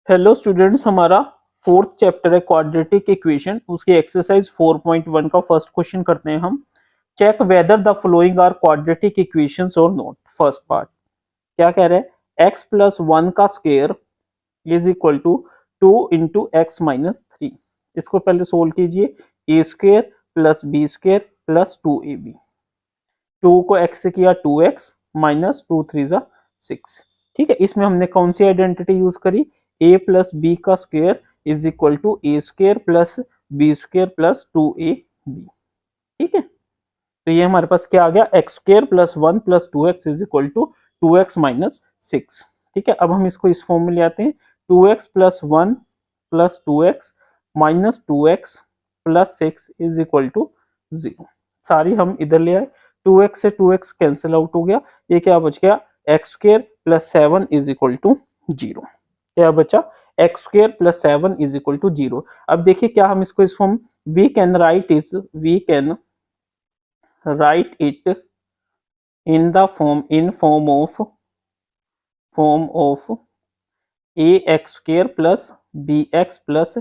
Hello students, हमारा fourth chapter है quadratic equation. उसकी एक्सरसाइज 4.1 का फर्स्ट क्वेश्चन करते हैं हम। Check whether the following are quadratic equations और नॉट। फर्स्ट पार्ट क्या कह रहे हैं, x प्लस 1 का square is equal to 2 into x minus 3। इसको पहले सोल्व कीजिए। A square plus b square plus 2ab। 2 को x से किया 2x माइनस 2 3 जा 6। ठीक है, इसमें हमने कौन सी आइडेंटिटी यूज करी, a प्लस बी का square is equal to a square plus b square plus 2ab। ठीक है, तो ये हमारे पास क्या आ गया, x square plus 1 plus 2x is equal to 2x minus 6। ठीक है, अब हम इसको इस फॉर्म में ले आते हैं। 2x plus 1 plus 2x minus 2x plus 6 is equal to 0। सारी हम इधर ले आए, 2x से 2x कैंसिल आउट हो गया। ये क्या बच गया, x square plus 7 is equal to 0। क्या बचा, x square plus 7 is equal to 0। अब देखिए क्या हम इसको इस form, we can write it in the form of ax square plus bx plus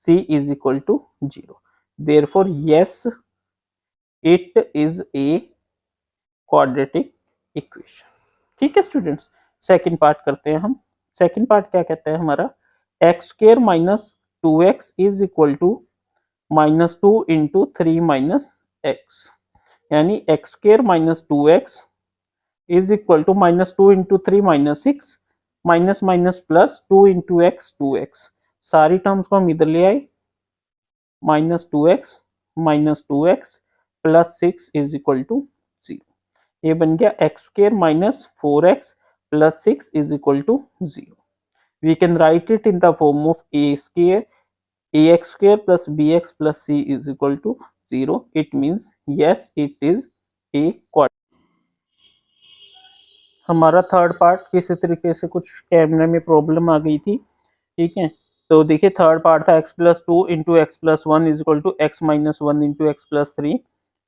c is equal to 0. Therefore yes, it is a quadratic equation. ठीक है students, second part करते हैं हम। सेकंड पार्ट क्या कहता है हमारा, x square minus 2x is equal to minus 2 into 3 minus x, यानी x square minus 2x is equal to minus 2 into 3 minus 6 minus minus plus 2 into x 2x। सारी terms को हम इधर ले आए, minus 2x minus 2x plus 6 is equal to 0। ये बन गया x square minus 4x plus 6 is equal to 0। We can write it in the form of A square ax square plus bx plus c is equal to 0. It means yes, it is a quadratic. हमारा third part किसी तरीके से कुछ कैमरे में problem आ गई थी। ठीक है, तो देखिए थर्ड पार्ट था x plus 2 into x plus 1 is equal to x minus 1 into x plus 3।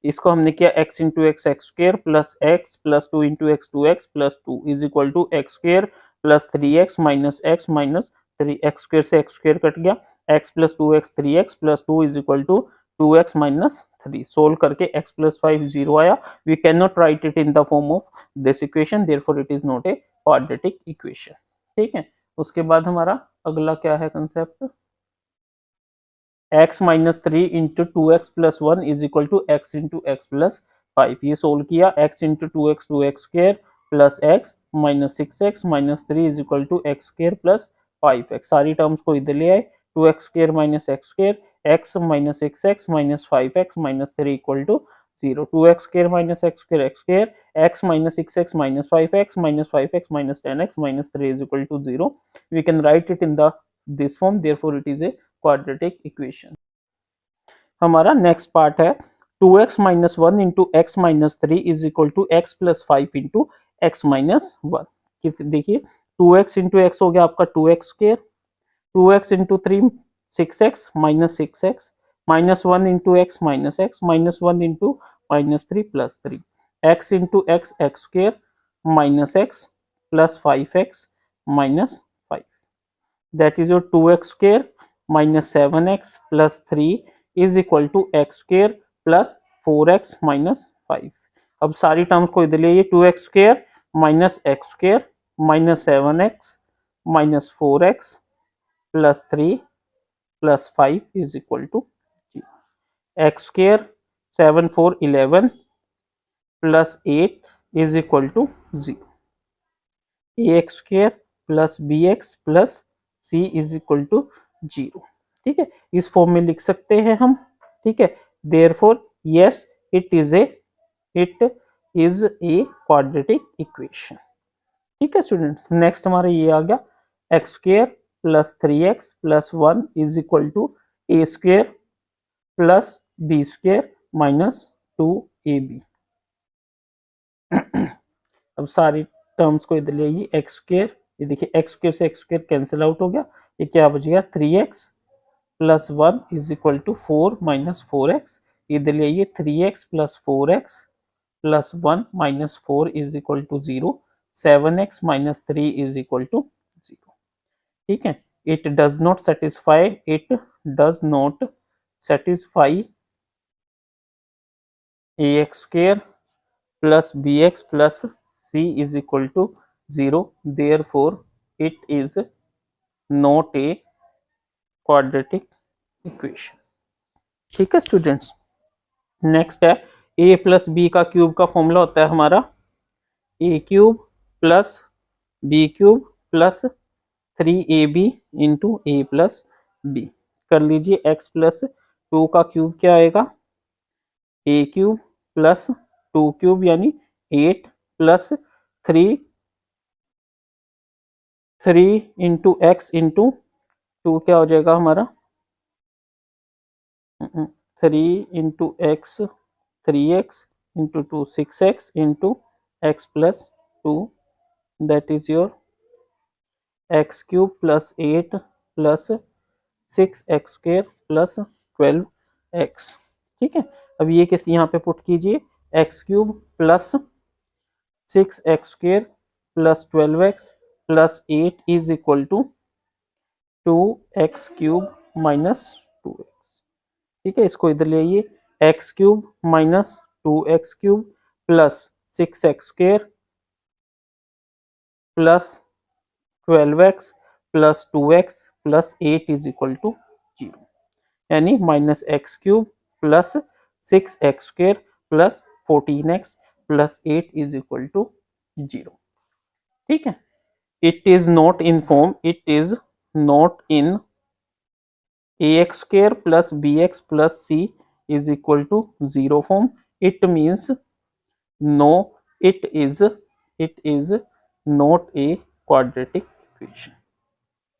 इसको हमने किया x into x x square plus 2 into x 2x plus 2 is equal to x square plus 3x minus x minus 3। X square से x square cut गया, x plus 2x 3x plus 2 is equal to 2x minus 3। Solve करके x plus 5 0 आया। We can not write it in the form of this equation, therefore it is not a quadratic equation. ठीक है, उसके बाद हमारा अगला क्या है concept, x minus 3 into 2x plus 1 is equal to x into x plus 5। ये solve किया, x into 2x square plus x minus 6x minus 3 is equal to x square plus 5x। सारी टर्म्स को इधर ले आए, 2x square minus x square x minus 6x minus 5x minus 3 equal to 0। 2x square minus x square x minus 6x minus 5x minus 5x minus 10x minus 3 is equal to 0. We can write it in the this form, therefore it is a quadratic equation. हमारा next part है 2x minus 1 into x minus 3 is equal to x plus 5 into x minus 1। देखिए 2x into x हो गया आपका 2x square, 2x into 3 6x minus 6x minus 1 into x minus 1 into minus 3 plus 3, x into x x square minus x plus 5x minus 5। That is your 2x square minus 7x plus 3 is equal to x square plus 4x minus 5। अब सारी terms को इधर लिए, 2x square minus x square minus 7x minus 4x plus 3 plus 5 is equal to 0। X square 7 4 11 plus 8 is equal to 0। ax square plus bx plus c is equal to 0। ठीक है, इस form में लिख सकते हैं हम। ठीक है, therefore yes it is a quadratic equation. ठीक है स्टूडेंट्स, नेक्स्ट हमारा ये आ गया x square plus 3x plus 1 is equal to a square plus b square minus 2ab। अब सारी टर्म्स को इधर ले आइए, एक्स स्क्र, ये देखिए एक्स स्क्र से एक्स स्क्र कैंसिल आउट हो गया, ये क्या बच गया 3x plus 1 is equal to 4 minus 4x। इधर ले आइए 3x plus 4x plus 1 minus 4 is equal to 0। 7x minus 3 is equal to 0। ठीक है, it does not satisfy ax square plus bx plus c is equal to 0, therefore it is not a quadratic equation. ठीक है students, next है a plus B का cube का formula होता है हमारा a cube plus b cube plus 3ab into a plus b. कर लीजिए, x प्लस 2 का क्यूब क्या आएगा, a क्यूब प्लस 2 क्यूब यानी 8 प्लस 3 इंटू एक्स इंटू 2 क्या हो जाएगा हमारा 3 into x 3x into 2 6x into x plus 2, that is your x cube plus 8 plus 6x square plus 12x। ठीक है, अब ये किस यहाँ पे पुट कीजिए, x cube plus 6x square plus 12x plus 8 is equal to 2x cube minus 2x। ठीक है, इसको इधर ले आइए, x cube minus 2x cube plus 6x square plus 12x plus 2x plus 8 is equal to 0, यानी minus x cube plus 6x square plus 14x plus 8 is equal to 0। ठीक है, it is not in form, it is not in ax square plus bx plus c is equal to 0 form, it means no, it is not a quadratic equation।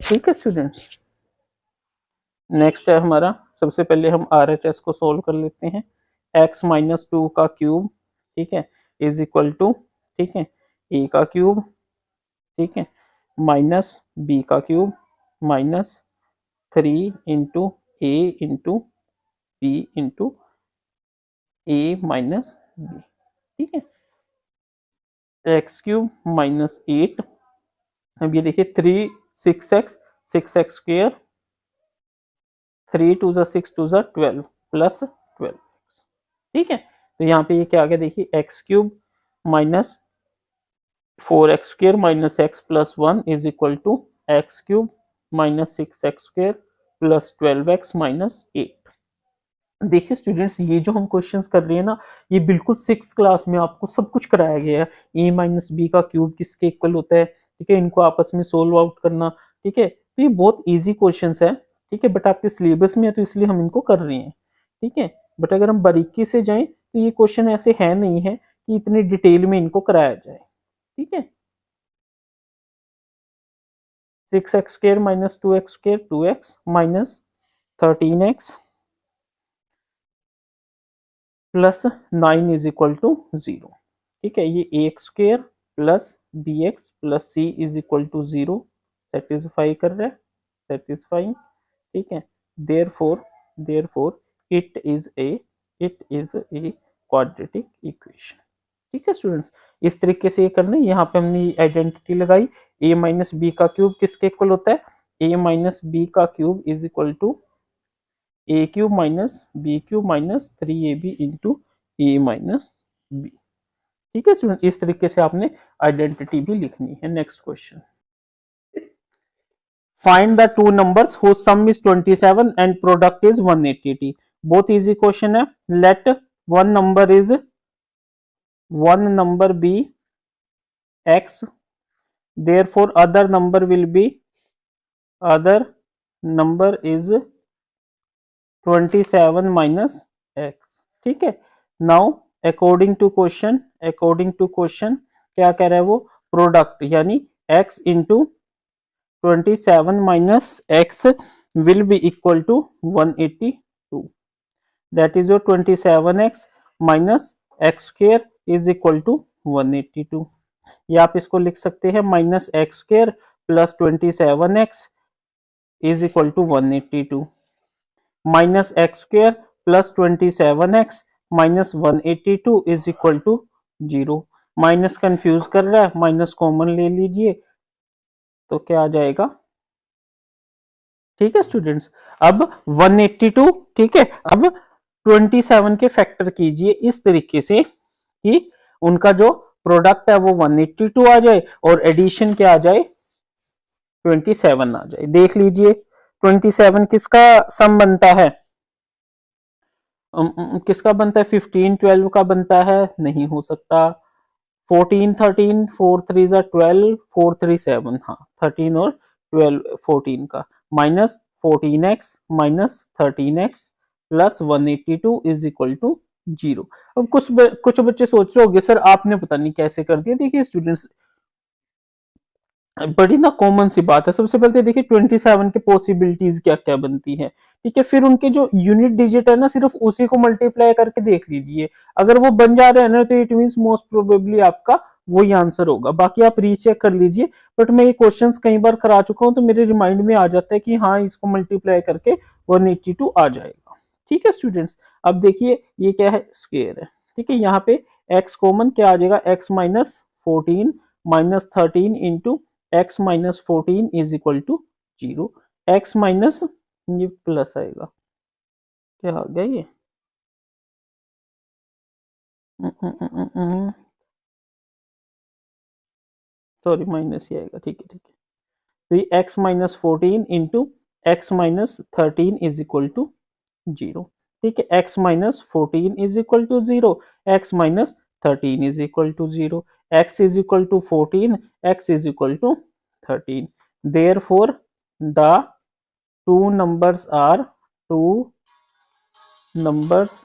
ठीक है students, next है हमारा, सबसे पहले हम RHS को solve कर लेते हैं। x माइनस 2 का क्यूब, ठीक है, इज इक्वल टू, ठीक है, a का क्यूब, ठीक है, माइनस b का cube minus 3 into a into b into a minus b। ठीक है, एक्स क्यूब माइनस 8, अब ये देखिए 3 6x स्क्वायर 3 टू ज़ा 6 टू ज़ा 12 प्लस 12x। ठीक है, तो यहाँ पे ये क्या आ गया, देखिए x cube minus 4x square minus x plus 1 is equal to x cube minus 6x square plus 12x minus 8। देखिए स्टूडेंट्स, ये जो हम क्वेश्चंस कर रहे हैं ना, ये बिल्कुल 6th क्लास में आपको सब कुछ कराया गया है। a माइनस बी का क्यूब किसके इक्वल होता है, ठीक है, इनको आपस में सोल्व आउट करना। ठीक है, तो ये बहुत इजी क्वेश्चंस है। ठीक है, बट आपके सिलेबस में है तो इसलिए हम इनको कर रहे हैं। ठीक है, बट अगर हम बारीकी से जाएं तो ये क्वेश्चन ऐसे है नहीं है कि इतनी डिटेल में इनको कराया जाए। ठीक है, 6x square minus 2x square 2x minus 13x plus 9 is equal to 0। ठीक है, ये ax square plus bx plus c is equal to 0 satisfy कर रहा है, सेटिस्फाइंग। ठीक है, therefore it is a quadratic equation. ठीक है स्टूडेंट्स, इस तरीके से ये करना है। यहाँ पे हमने आइडेंटिटी लगाई, a माइनस बी का क्यूब किसके इक्वल होता है, a माइनस बी का cube is equal to a cube minus b cube minus 3ab into a minus b. ठीक है स्टूडेंट, इस तरीके से आपने आइडेंटिटी भी लिखनी है। Next question, find the two numbers whose sum is 27 and product is 180। बहुत इजी क्वेश्चन है। Let one number be x, therefore other number is 27 minus x। ठीक है, नाउ अकॉर्डिंग टू क्वेश्चन क्या कह रहा है वो, प्रोडक्ट यानी x into 27 minus x will be equal to 182, that is your 27x minus x square is equal to 182। या आप इसको लिख सकते हैं minus x square plus 27x is equal to 182, minus x square plus 27x minus 182 is equal to 0। Minus confuse कर रहा है, minus common ले लीजिए तो क्या आ जाएगा ठीक है स्टूडेंट्स। अब 182, ठीक है, अब 27 के फैक्टर कीजिए इस तरीके से कि उनका जो प्रोडक्ट है वो 182 आ जाए और एडिशन क्या आ जाए, 27 आ जाए। देख लीजिए 27 किसका सम बनता है, किसका बनता है, 15 12 का बनता है, नहीं हो सकता। 14 13, 4 3 जा 12, 4 3 7, हाँ 13 और 12 14 का, minus 14x minus 13x plus 182 is equal to 0। अब कुछ बच्चे सोच रहे होंगे सर आपने पता नहीं कैसे कर दिया। देखिए स्टूडेंट्स, बड़ी ना कॉमन सी बात है। सबसे पहले देखिए 27 की पॉसिबिलिटीज क्या क्या बनती है, ठीक है, फिर उनके जो यूनिट डिजिट है ना सिर्फ उसी को मल्टीप्लाई करके देख लीजिए। अगर वो बन जा रहे हैं ना तो इट मीन मोस्ट प्रोबेबली आपका वही आंसर होगा, बाकी आप रीचेक कर लीजिए। बट मैं ये क्वेश्चंस कई बार करा चुका हूं तो मेरे रिमाइंड में आ जाता है कि हाँ इसको मल्टीप्लाई करके 182 आ जाएगा। ठीक है स्टूडेंट्स, अब देखिए ये क्या है, स्क्वायर है, ठीक है, यहाँ पे x कॉमन क्या आ जाएगा, x minus 14 minus 13 into x minus 14 is equal to 0। x minus, ये प्लस आएगा, क्या आ गया ये, सॉरी माइनस ही आएगा, ठीक है ठीक है। तो ये x minus 14 into x minus 13 is equal to 0। ठीक है, x minus 14 is equal to 0, x minus 13 is equal to 0, x is equal to 14, x is equal to 13। Therefore the two numbers are two numbers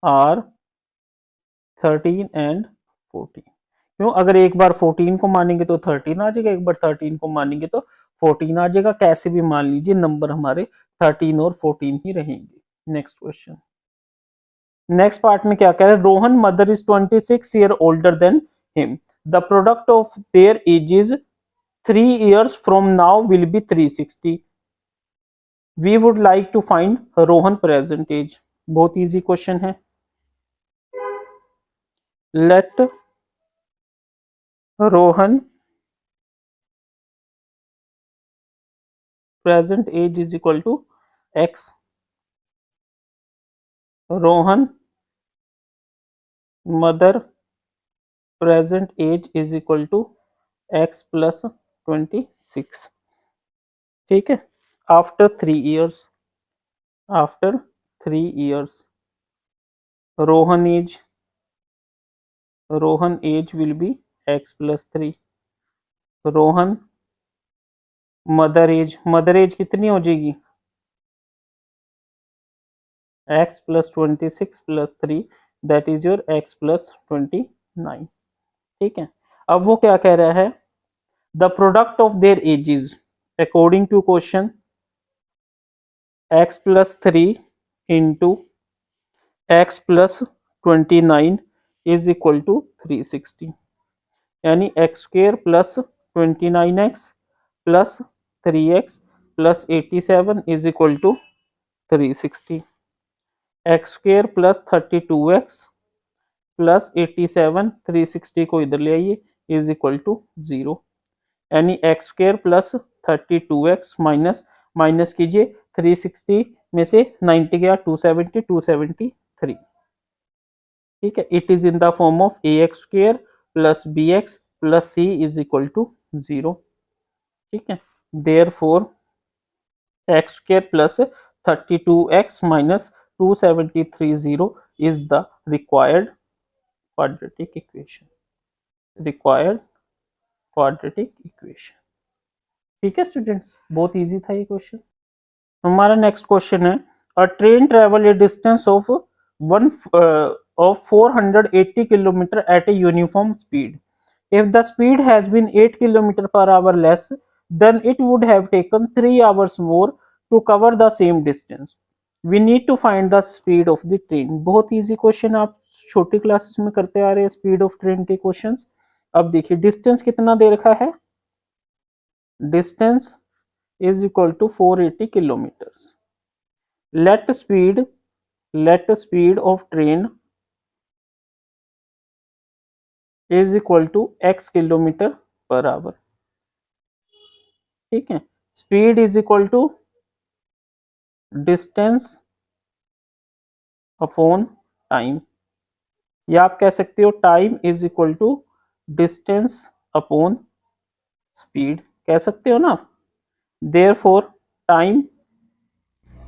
are 13 and 14। क्यों, अगर एक बार 14 को मानेंगे तो 13 आ जाएगा, एक बार 13 को मानेंगे तो 14 आ जाएगा, कैसे भी मान लीजिए नंबर हमारे 13 और 14 ही रहेंगे। नेक्स्ट क्वेश्चन, नेक्स्ट पार्ट में क्या कह रहे हैं, Rohan mother is 26 year older than him, the product of their ages 3 years from now will be 360। We would like to find Rohan present age. बहुत इजी क्वेश्चन है। Let Rohan present age is equal to x, Rohan mother present age is equal to x plus 26। ठीक है, after 3 years, after 3 years Rohan age will be x plus 3। Rohan mother age कितनी हो जाएगी, x plus 26 plus 3, that is your x plus 29। ठीक है, अब वो क्या कह रहा है, the product of their ages according to question x plus 3 into x plus 29 is equal to 360, यानी x square plus 29x plus 3x plus 87 is equal to 360। X square plus 32x plus 87, 360 को इधर ले आइए, is equal to 0, यानी x square plus 32x minus minus कीजिए 360 में से 90 गया, 270 273। ठीक है, it is in the form of a x square plus b x plus c is equal to 0। ठीक है, therefore x square plus 32x minus 2730 is the required quadratic equation, required quadratic equation। ठीक है students, बहुत easy था ये question. हमारा next question है, a train travel a distance of 480 kilometre at a uniform speed, if the speed has been 8 km per hour less, then it would have taken 3 hours more to cover the same distance। We need to find the speed of the train। बहुत easy question, आप छोटी classes में करते आ रहे हैं speed of train के questions. अब देखिए डिस्टेंस कितना दे रखा है, distance is equal to 480 kilometres. Let speed of train is equal to x kilometre per hour. ठीक है, speed is equal to distance upon time, या आप कह सकते हो time is equal to distance upon speed, कह सकते हो ना। Therefore time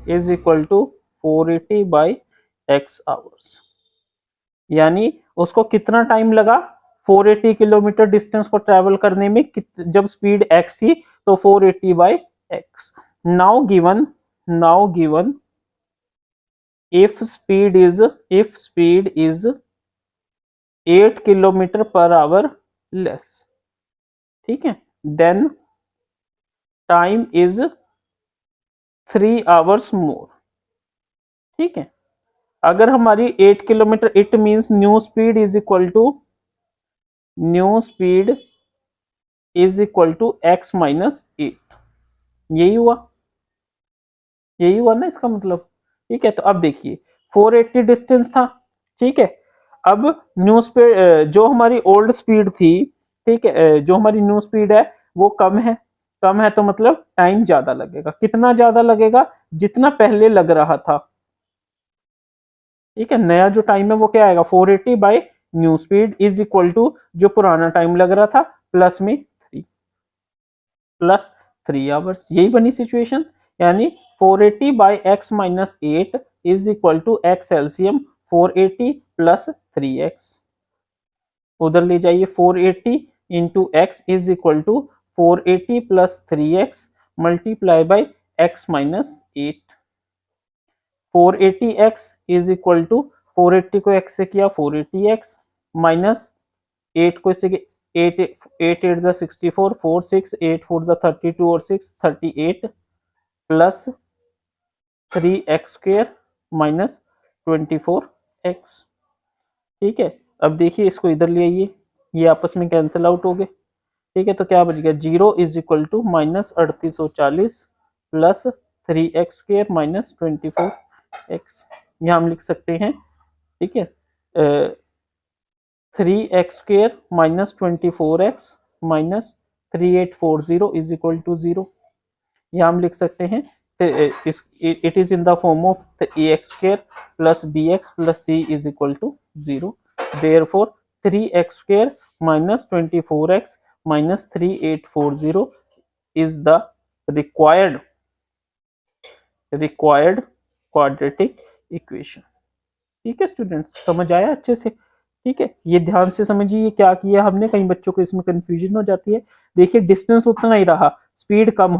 is equal to 480 by x hours, यानी उसको कितना टाइम लगा 480 किलोमीटर डिस्टेंस को ट्रेवल करने में, जब स्पीड x थी तो 480 by x. Now given if speed is 8 kilometre per hour less, ठीक है, then time is 3 hours more, ठीक है। अगर हमारी 8 kilometre, it means new speed is equal to x minus 8, यही हुआ ना इसका मतलब, ठीक है। तो अब देखिए 480 डिस्टेंस था, ठीक है। अब न्यू स्पीड जो हमारी ओल्ड स्पीड थी, ठीक है, जो हमारी न्यू स्पीड है वो कम है तो मतलब टाइम ज्यादा लगेगा। कितना ज्यादा लगेगा? जितना पहले लग रहा था, ठीक है। नया जो टाइम है वो क्या आएगा 480 by new speed is equal to जो पुराना टाइम लग रहा था प्लस में 3 आवर्स, यही बनी सिचुएशन। यानी 480 by x minus 8 is equal to x LCM 480 plus 3x, उधर ले जाइए 480 into x is equal to 480 plus 3x multiply by x minus 8। 480x is equal to 480 को x से किया 480x माइनस 8 को इससे 8 8 8 64 4 6 8 4 32 और 6 38 plus 3x square minus 24x, ठीक है। अब देखिए इसको इधर ले आइए, ये आपस में कैंसिल आउट हो गए, ठीक है। तो क्या बच गया 0 is equal to minus 3840 plus 3x square minus 24x, यहाँ हम लिख सकते हैं, ठीक है, 3x square minus 24x minus 3840 is equal to 0, यहाँ हम लिख सकते हैं it is in the form of ax square plus bx plus c is equal to 0। Therefore 3x square minus 24x minus 3840 is the required quadratic equation, ठीक है students, समझ आया अच्छे से, ठीक है। ये ध्यान से समझिए क्या किया हमने, कई बच्चों को इसमें कंफ्यूजन हो जाती है। देखिए डिस्टेंस उतना ही रहा, स्पीड कम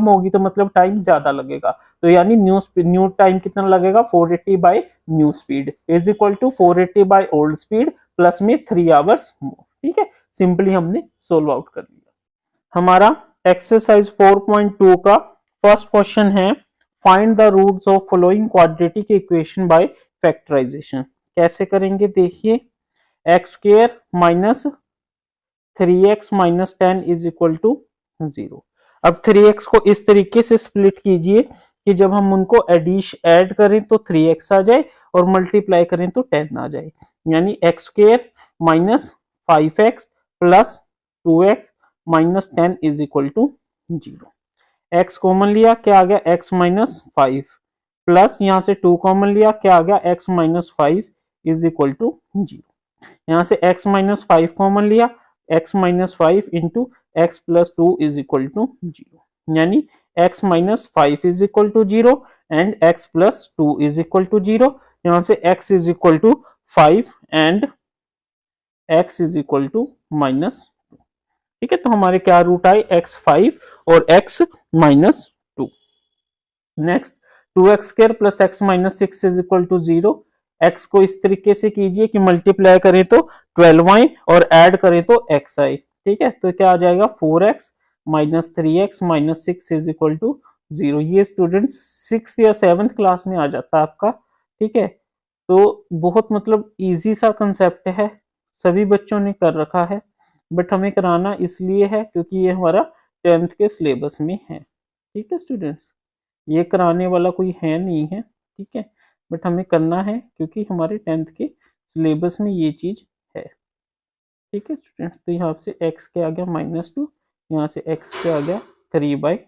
होगी तो मतलब टाइम ज्यादा लगेगा, तो यानी न्यू टाइम कितना लगेगा 480 by new speed is equal to 480 by old speed plus में 3 आवर्स मोर, ठीक है। सिंपली हमने सोल्व आउट कर लिया। हमारा एक्सरसाइज 4.2 का फर्स्ट क्वेश्चन है, find the roots of following quadratic equation by factorisation. कैसे करेंगे देखिए, x square minus 3x minus 10 is equal to 0। अब 3x को इस तरीके से स्प्लिट कीजिए कि जब हम उनको ऐड करें तो 3x आ जाए और मल्टीप्लाई करें तो 10 आ जाए, यानी x square minus 5x plus 2x minus 10 is equal to 0। x common लिया, क्या आ गया x माइनस 5 प्लस यहाँ से 2 कॉमन लिया, क्या आ गया x minus 5 is equal to 0। यहाँ से x माइनस 5 कॉमन लिया, x minus 5 into x plus 2 is equal to 0, यानी x minus 5 is equal to 0 and x plus 2 is equal to 0। यहाँ से x is equal to 5 and x is equal to minus 2, ठीक है। तो हमारे क्या root आए x5 और x minus 2। Next 2x square plus x minus 6 is equal to 0। x को इस तरीके से कीजिए कि मल्टीप्लाई करें तो 12 आए और ऐड करें तो x आए, ठीक है। तो क्या आ जाएगा 4x minus 3x minus 6 is equal to 0। ये स्टूडेंट्स 6th या 7th क्लास में आ जाता है आपका, ठीक है। तो बहुत मतलब इजी सा कंसेप्ट है, सभी बच्चों ने कर रखा है, बट हमें कराना इसलिए है क्योंकि ये हमारा 10th के सिलेबस में है, ठीक है स्टूडेंट्स। ये कराने वाला कोई है नहीं है, ठीक है, बट हमें करना है क्योंकि हमारे 10th के सिलेबस में ये चीज है, ठीक है स्टूडेंट्स। तो यहाँ से x क्या आ गया -2, यहाँ से x क्या आ गया 3/2।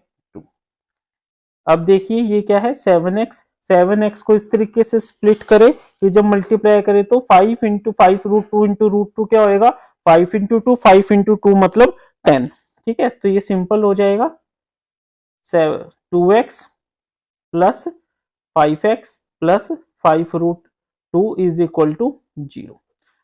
अब देखिए ये क्या है 7x, 7x को इस तरीके से स्प्लिट करे कि जब मल्टीप्लाई करे तो 5 इंटू 5√2 इंटू √2 क्या होएगा 5 इंटू 2, 5 इंटू 2 मतलब 10। ठीक है, तो ये सिंपल हो जाएगा 2x plus 5x plus 5√2 is equal to 0।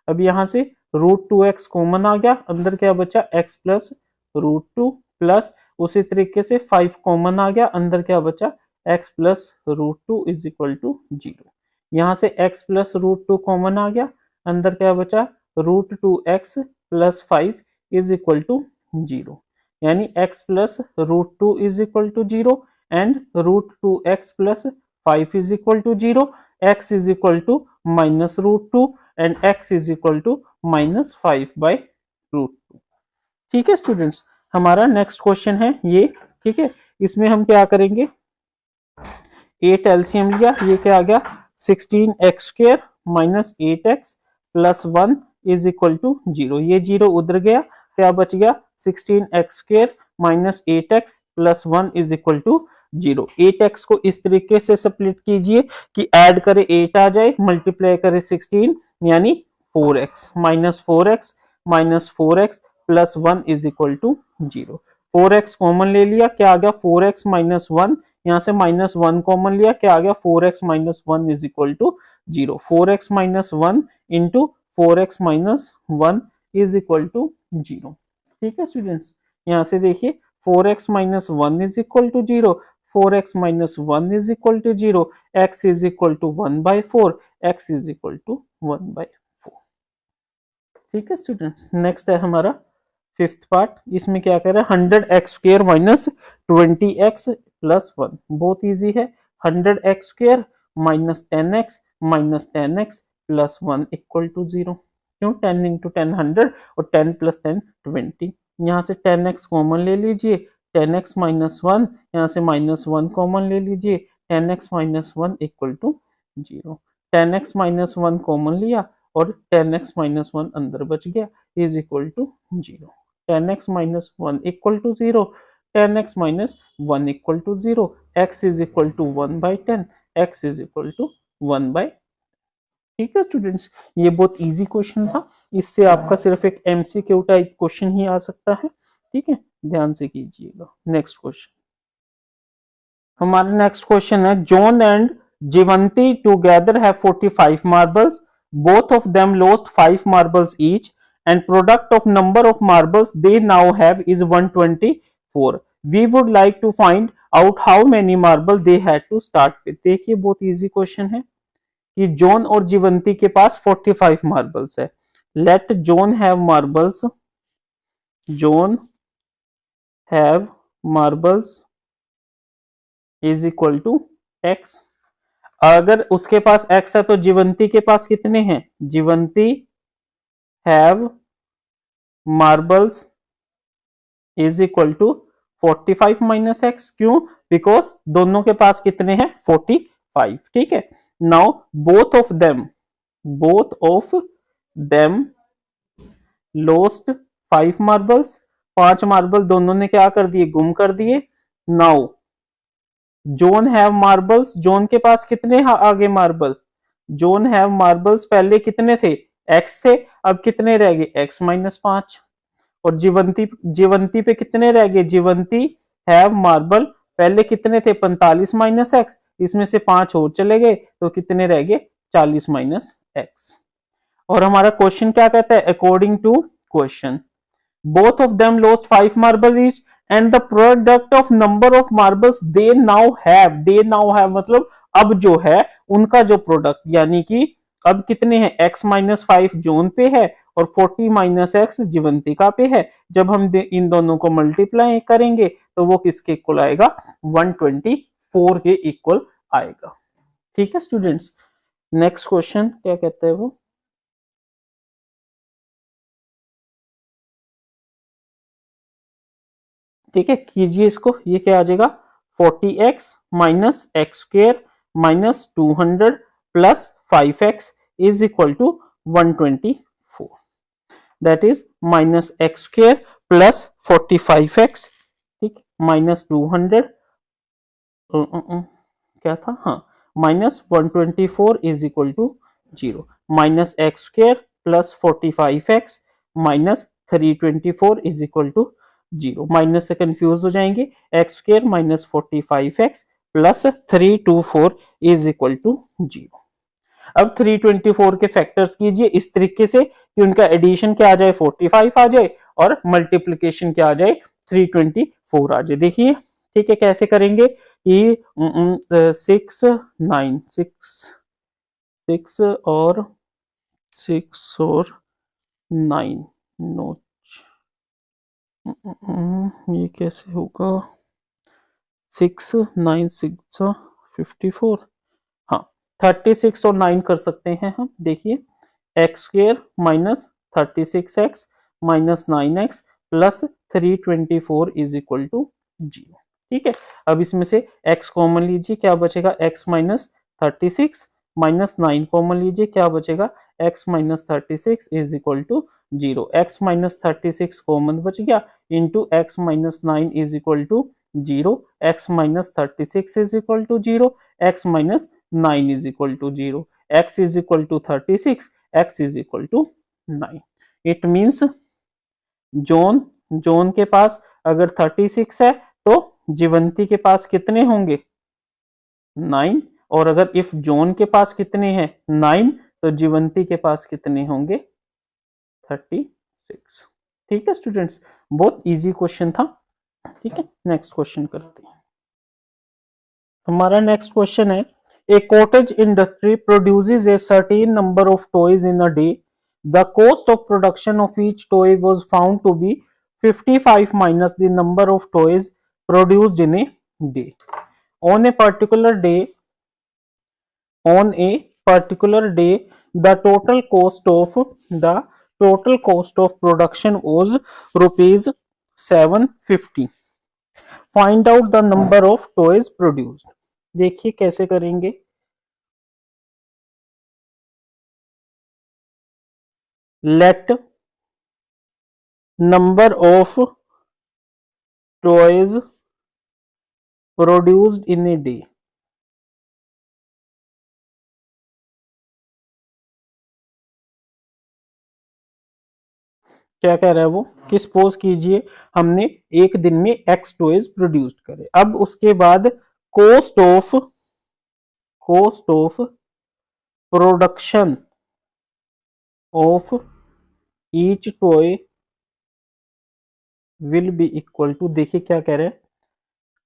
अब यहां से √2x कॉमन आ गया, अंदर क्या बचा x प्लस √2 प्लस उसी तरीके से 5 कॉमन आ गया, अंदर क्या बचा x plus √2 is equal to 0। यहां से x प्लस √2 कॉमन आ गया, अंदर क्या बचा √2x plus 5 is equal to 0, यानी x plus √2 is equal to 0 and √2x plus 5 is equal to 0, x is equal to minus √2 and x is equal to -5/√2। ठीक है स्टूडेंट्स, हमारा नेक्स्ट क्वेश्चन है ये। ठीक है, इसमें हम क्या करेंगे 8 एलसीएम लिया, ये क्या आ गया 16x² minus 8x plus 1 is equal to 0। ये 0 उधर गया, क्या बच गया 16x² minus 8x plus 1 is equal to 0। 8x को इस तरीके से स्प्लिट कीजिए कि ऐड करे 8 आ जाए, मल्टीप्लाई करे 16 यानी 4x minus 4x plus 1 is equal to 0। 4x common ले लिया, क्या आ गया 4x माइनस 1, यहां से -1 कॉमन लिया, क्या आ गया 4x minus 1 is equal to 0। 4x minus 1 into 4x minus 1 is equal to 0। ठीक है स्टूडेंट्स, यहां से देखिए 4x minus 1 is equal to 0, 4x minus 1 is equal to 0, x is equal to 1/4, x is equal to 1/4। ठीक है students, next है हमारा fifth part. इसमें क्या कह रहा है 100x² माइनस 20x प्लस 1। बहुत इजी है, 100x² minus 10x plus 1 equal to 0। क्यों 10 इंटू 10 100 और 10 प्लस 10 20। यहाँ से 10x कॉमन ले लीजिए, 10x माइनस 1, यहाँ से -1 कॉमन ले लीजिए, 10x minus 1 equal to 0। 10x minus 1 common लिया और 10x माइनस 1 अंदर बच गया is equal to 0। 10x minus 1 equal to 0, 10x minus 1 equal to 0, x is equal to 1/10, x is equal to 1/। ठीक है स्टूडेंट्स, ये बहुत इजी क्वेश्चन था, इससे आपका सिर्फ एक एमसीक्यू टाइप क्वेश्चन ही आ सकता है। ठीक है, ध्यान से कीजिएगा। नेक्स्ट क्वेश्चन, हमारा नेक्स्ट क्वेश्चन है John and Jeevanti together have 45 marbles, both of them lost 5 marbles each and product of number of marbles they now have is 124. We would like to find out how many marble they had to start with. देखिए बहुत easy question है कि John और जीवंती के पास 45 marbles है। Let John have marbles, John have marbles is equal to x। अगर उसके पास x है तो जीवंती के पास कितने हैं, Jeevanti have marbles is equal to 45 minus x। क्यों, बिकॉज दोनों के पास कितने हैं 45। ठीक है, now both of them lost 5 marbles, 5 marble दोनों ने क्या कर दिए, गुम कर दिए। Now John have marbles, John के पास कितने आगे मार्बल, जॉन हैव मार्बल्स पहले कितने थे x थे, अब कितने रह गए x माइनस 5। और जीवंती पे कितने रह गए, जीवंती हैव मार्बल पहले कितने थे 45 माइनस x, इसमें से 5 और चले गए तो कितने रह गए 40 माइनस x। और हमारा क्वेश्चन क्या कहता है, according to question both of them lost 5 marbles each and the product of number of marbles they now have मतलब अब जो है उनका जो प्रोडक्ट, यानी कि अब कितने हैं x माइनस 5 जोन पे है और 40 माइनस एक्स जीवंतिका पे है। जब हम इन दोनों को मल्टीप्लाई करेंगे तो वो किसके इक्वल आएगा 124 के इक्वल आएगा। ठीक है स्टूडेंट्स, नेक्स्ट क्वेश्चन क्या कहते हैं वो, ठीक है कीजिए इसको, ये क्या आ जाएगा 40x माइनस x² माइनस 200 plus 5x is equal to 124, that is minus x² plus 45x, ठीक माइनस 200 क्या था, हाँ, -124 is equal to 0, minus x square plus 45x minus 324 is equal to 0, minus से कंफ्यूज हो जाएंगे, x square minus 45x plus 324 is equal to 0। अब 324 के factors कीजिए इस तरीके से कि उनका एडिशन क्या आ जाए 45 आ जाए और मल्टीप्लीकेशन क्या आ जाए 324 आ जाए। देखिए ठीक है, कैसे करेंगे कि 6 और 9 नो, ये कैसे होगा, 6 9 6 54, हाँ 36 और 9 कर सकते हैं हम। देखिए x square minus 36x minus 9x plus 324 is equal to 0। ठीक है, अब इसमें से x कॉमन लीजिए, क्या बचेगा x माइनस 36 माइनस 9 कॉमन लीजिए, क्या बचेगा x minus 36 is equal to 0। x minus 36 common बच गया into x minus 9 is equal to 0, x minus 36 is equal to 0, x minus 9 is equal to 0, x is equal to 36, x is equal to 9। It means John के पास अगर 36 है तो जीवंती के पास कितने होंगे 9, और अगर इफ जोन के पास कितने हैं 9 तो जीवंती के पास कितने होंगे 36। ठीक है स्टूडेंट्स, बहुत इजी क्वेश्चन था। ठीक है, नेक्स्ट क्वेश्चन करते हैं। हमारा नेक्स्ट क्वेश्चन है, a cottage industry produces a certain number of toys in a day, the cost of production of each toy was found to be 55 minus the number of toys produced in a day. On a particular day, on a particular day, the total cost of production was rupees 750. Find out the number of toys produced. देखिए कैसे करेंगे, let number of toys produced in a day, क्या कह रहा है वो कि suppose कीजिए हमने एक दिन में एक्स टॉयज प्रोड्यूस्ड करे, अब उसके बाद cost of production of each toy will be equal to, देखिए क्या कह रहे हैं,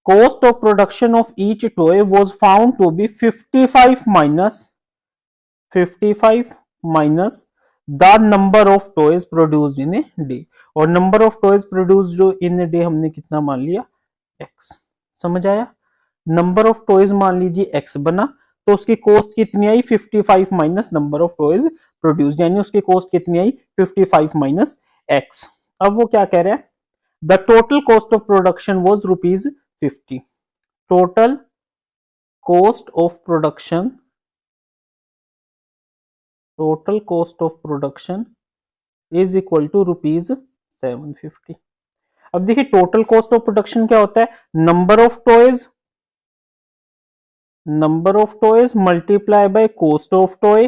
cost of production of each toy was found to be 55 minus the number of toys produced in a day, और number of toys produced in a day हमने कितना मान लिया एक्स। समझ आया, नंबर ऑफ टॉयज मान लीजिए एक्स बना तो उसकी कॉस्ट कितनी आई 55 minus number of toys produced, यानी उसकी कॉस्ट कितनी आई 55 माइनस एक्स। अब वो क्या कह रहा है, the total cost of production was rupees 50, total cost of production is equal to rupees 750। अब देखिए टोटल कॉस्ट ऑफ प्रोडक्शन क्या होता है, number of toys multiply by cost of toy,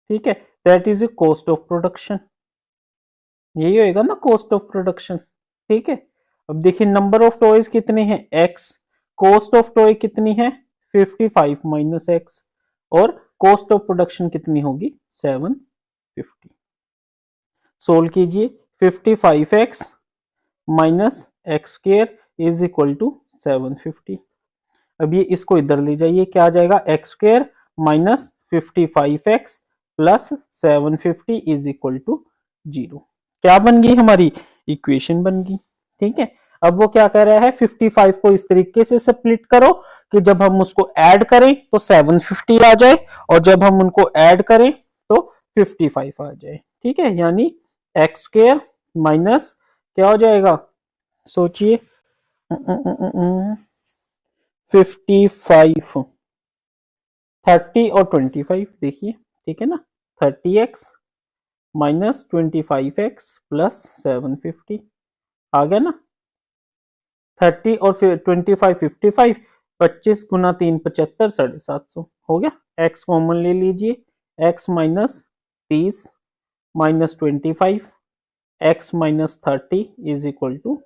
ठीक है, that is a cost of production, यही होएगा ना कॉस्ट ऑफ प्रोडक्शन। ठीक है, अब देखिए नंबर ऑफ टॉयज कितने हैं एक्स, कॉस्ट ऑफ टॉय कितनी है 55 माइनस एक्स, और कॉस्ट ऑफ प्रोडक्शन कितनी होगी 750। सोल्व कीजिए 55x minus x square is equal to 750। अब ये इसको इधर ले जाइए, क्या आ जाएगा x square minus 55x plus 750 is equal to 0। क्या बन गई हमारी इक्वेशन बन गई। ठीक है, अब वो क्या कर रहा है 55 को इस तरीके से स्प्लिट करो कि जब हम उसको ऐड करें तो 750 आ जाए, और जब हम उनको ऐड करें तो 55 आ जाए। ठीक है, यानी एक्स स्क्र माइनस क्या हो जाएगा, सोचिए 55, 30 और 25, देखिए ठीक है ना, 30x माइनस 25x प्लस 750 आ गया ना, 30 और फिर 25 55, 25 गुना 3 75, 750 हो गया। x कॉमन ले लीजिए, x minus 30 minus 25 x minus 30 is equal to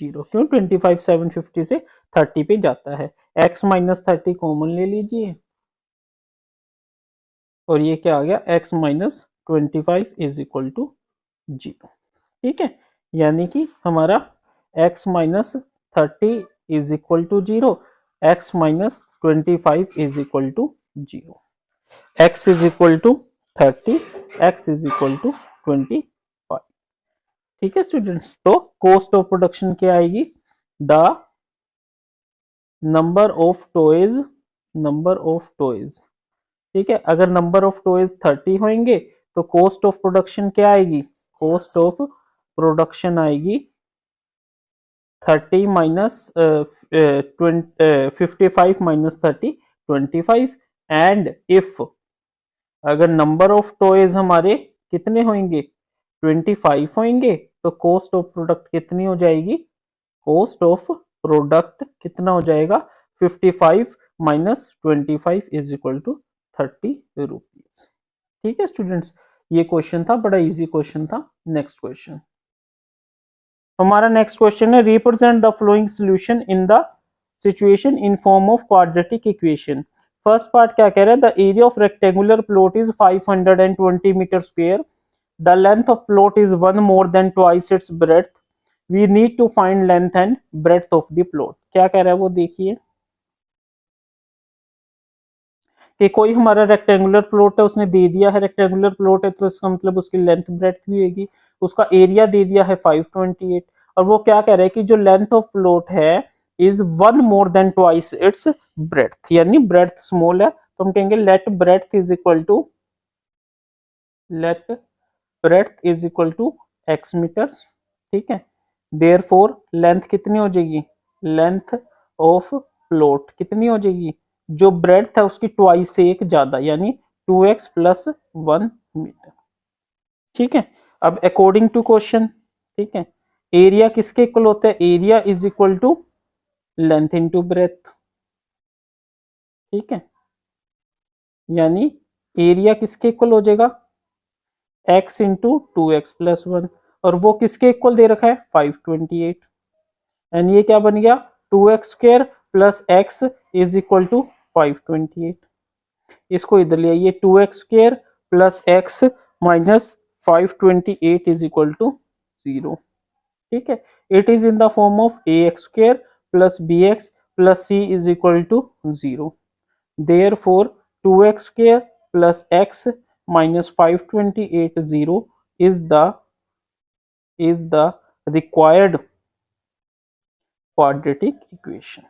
0। क्यों? 25 750 से 30 पे जाता है। x माइनस 30 कॉमन ले लीजिए और ये क्या आ गया, x minus 25 is equal to 0। ठीक है, यानी कि हमारा x minus 30 is equal to 0, x minus 25 is equal to 0, x is equal to 30, x is equal to 25। ठीक है स्टूडेंट्स, तो कॉस्ट ऑफ प्रोडक्शन क्या आएगी, the number of toys, number of toys. ठीक है, अगर नंबर ऑफ टॉयज 30 होंगे तो कॉस्ट ऑफ प्रोडक्शन क्या आएगी, कॉस्ट ऑफ प्रोडक्शन आएगी 30 माइनस 55 माइनस 30 25। एंड इफ अगर नंबर ऑफ टॉयज हमारे कितने होंगे 25 होंगे तो कॉस्ट ऑफ प्रोडक्ट कितनी हो जाएगी, कॉस्ट ऑफ प्रोडक्ट कितना हो जाएगा 55 minus 25 is equal to 30 rupees. ठीक है स्टूडेंट्स, ये क्वेश्चन था, बड़ा इजी क्वेश्चन था। नेक्स्ट क्वेश्चन, हमारा नेक्स्ट क्वेश्चन है represent the following solution in the situation in form of quadratic equation. First part क्या कह रहा है, the area of rectangular plot is 520 meter square, the length of plot is 1 more than twice its breadth, we need to find length and breadth of the plot. क्या कह रहा है वो देखिए कि कोई हमारा रेक्टेंगुलर प्लॉट है, उसने दे दिया है रेक्टेंगुलर प्लॉट है तो इसका मतलब उसकी लेंथ ब्रेड्थ भी होगी, उसका एरिया दे दिया है 528 और वो क्या कह रहा है कि जो लेंथ ऑफ प्लॉट है is 1 more than twice its breadth, यानी ब्रेड्थ स्मॉल है तो हम कहेंगे let breadth is equal to, let breadth is equal to x meters. ठीक है, देयरफॉर लेंथ कितनी हो जाएगी, लेंथ ऑफ प्लॉट कितनी हो जाएगी, जो ब्रेड्थ है उसकी ट्वाइस से एक ज्यादा, यानी 2x प्लस 1 मीटर। ठीक है, अब अकॉर्डिंग टू क्वेश्चन, ठीक है, एरिया किसके इक्वल होता है, area is equal to length into breadth. ठीक है, यानी एरिया किसके इक्वल हो जाएगा, x इंटू 2x प्लस 1, और वो किसके इक्वल दे रखा है 528, एंड ये क्या बन गया 2x square plus x is equal to 528। इसको इधर ले आइए, 2x square plus x minus 528 is equal to 0। ठीक है, it is in the form of ax square plus bx plus c is equal to 0, therefore 2x square plus x minus 528 0 is the required quadratic equation।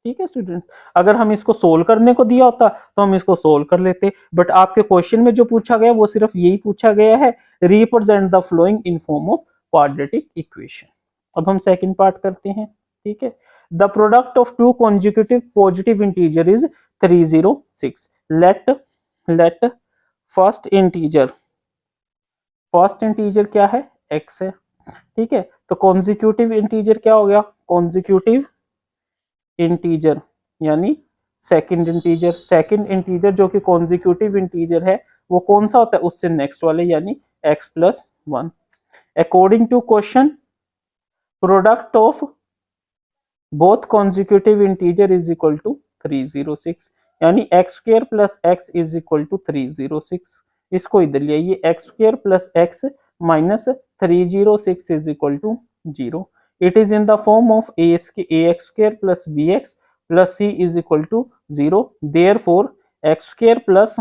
ठीक है student, अगर हम इसको solve करने को दिया होता तो हम इसको सोल्व कर लेते, बट आपके क्वेश्चन में जो पूछा गया वो सिर्फ यही पूछा गया है, represent the following in form of quadratic equation. अब हम सेकंड पार्ट करते हैं। ठीक है, the product of two consecutive positive integer is 306, let first integer, first integer क्या है x है। ठीक है, तो कॉन्जिक्यूटिव इंटीजर क्या हो गया, कॉन्जिक्यूटिव इंटीजर यानी सेकंड इंटीजर, सेकंड इंटीजर जो कि कॉन्जिक्यूटिव इंटीजर है वो कौन सा होता है, उससे नेक्स्ट वाले यानी x plus 1। According to question product of both consecutive integer is equal to 306, यानी x square plus x is equal to 306। इसको इधर ले आइए, x square plus x minus 306 is equal to 0। It is in the form of ax square plus bx plus c is equal to 0, therefore x square plus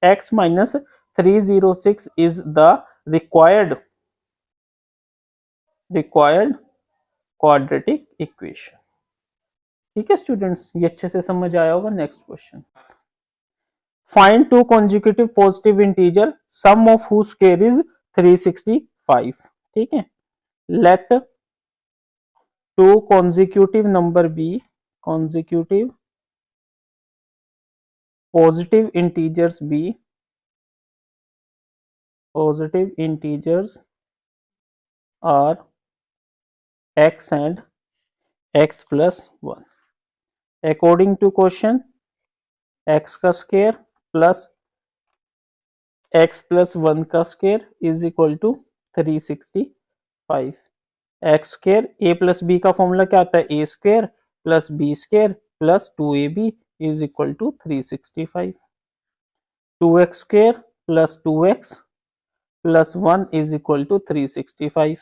x minus 306 is the required quadratic equation. ठीक है students, ये अच्छे से समझ आया होगा। Next question, find two consecutive positive integer sum of whose square is 365। ठीक है, let two consecutive number be, consecutive positive integers be, positive integers are x and x plus 1। According to question x का square plus x plus 1 का square is equal to 365। X square a plus B का formula क्या आता है, a square plus b square plus 2ab is equal to 365। 2x square plus 2x plus 1 is equal to 365।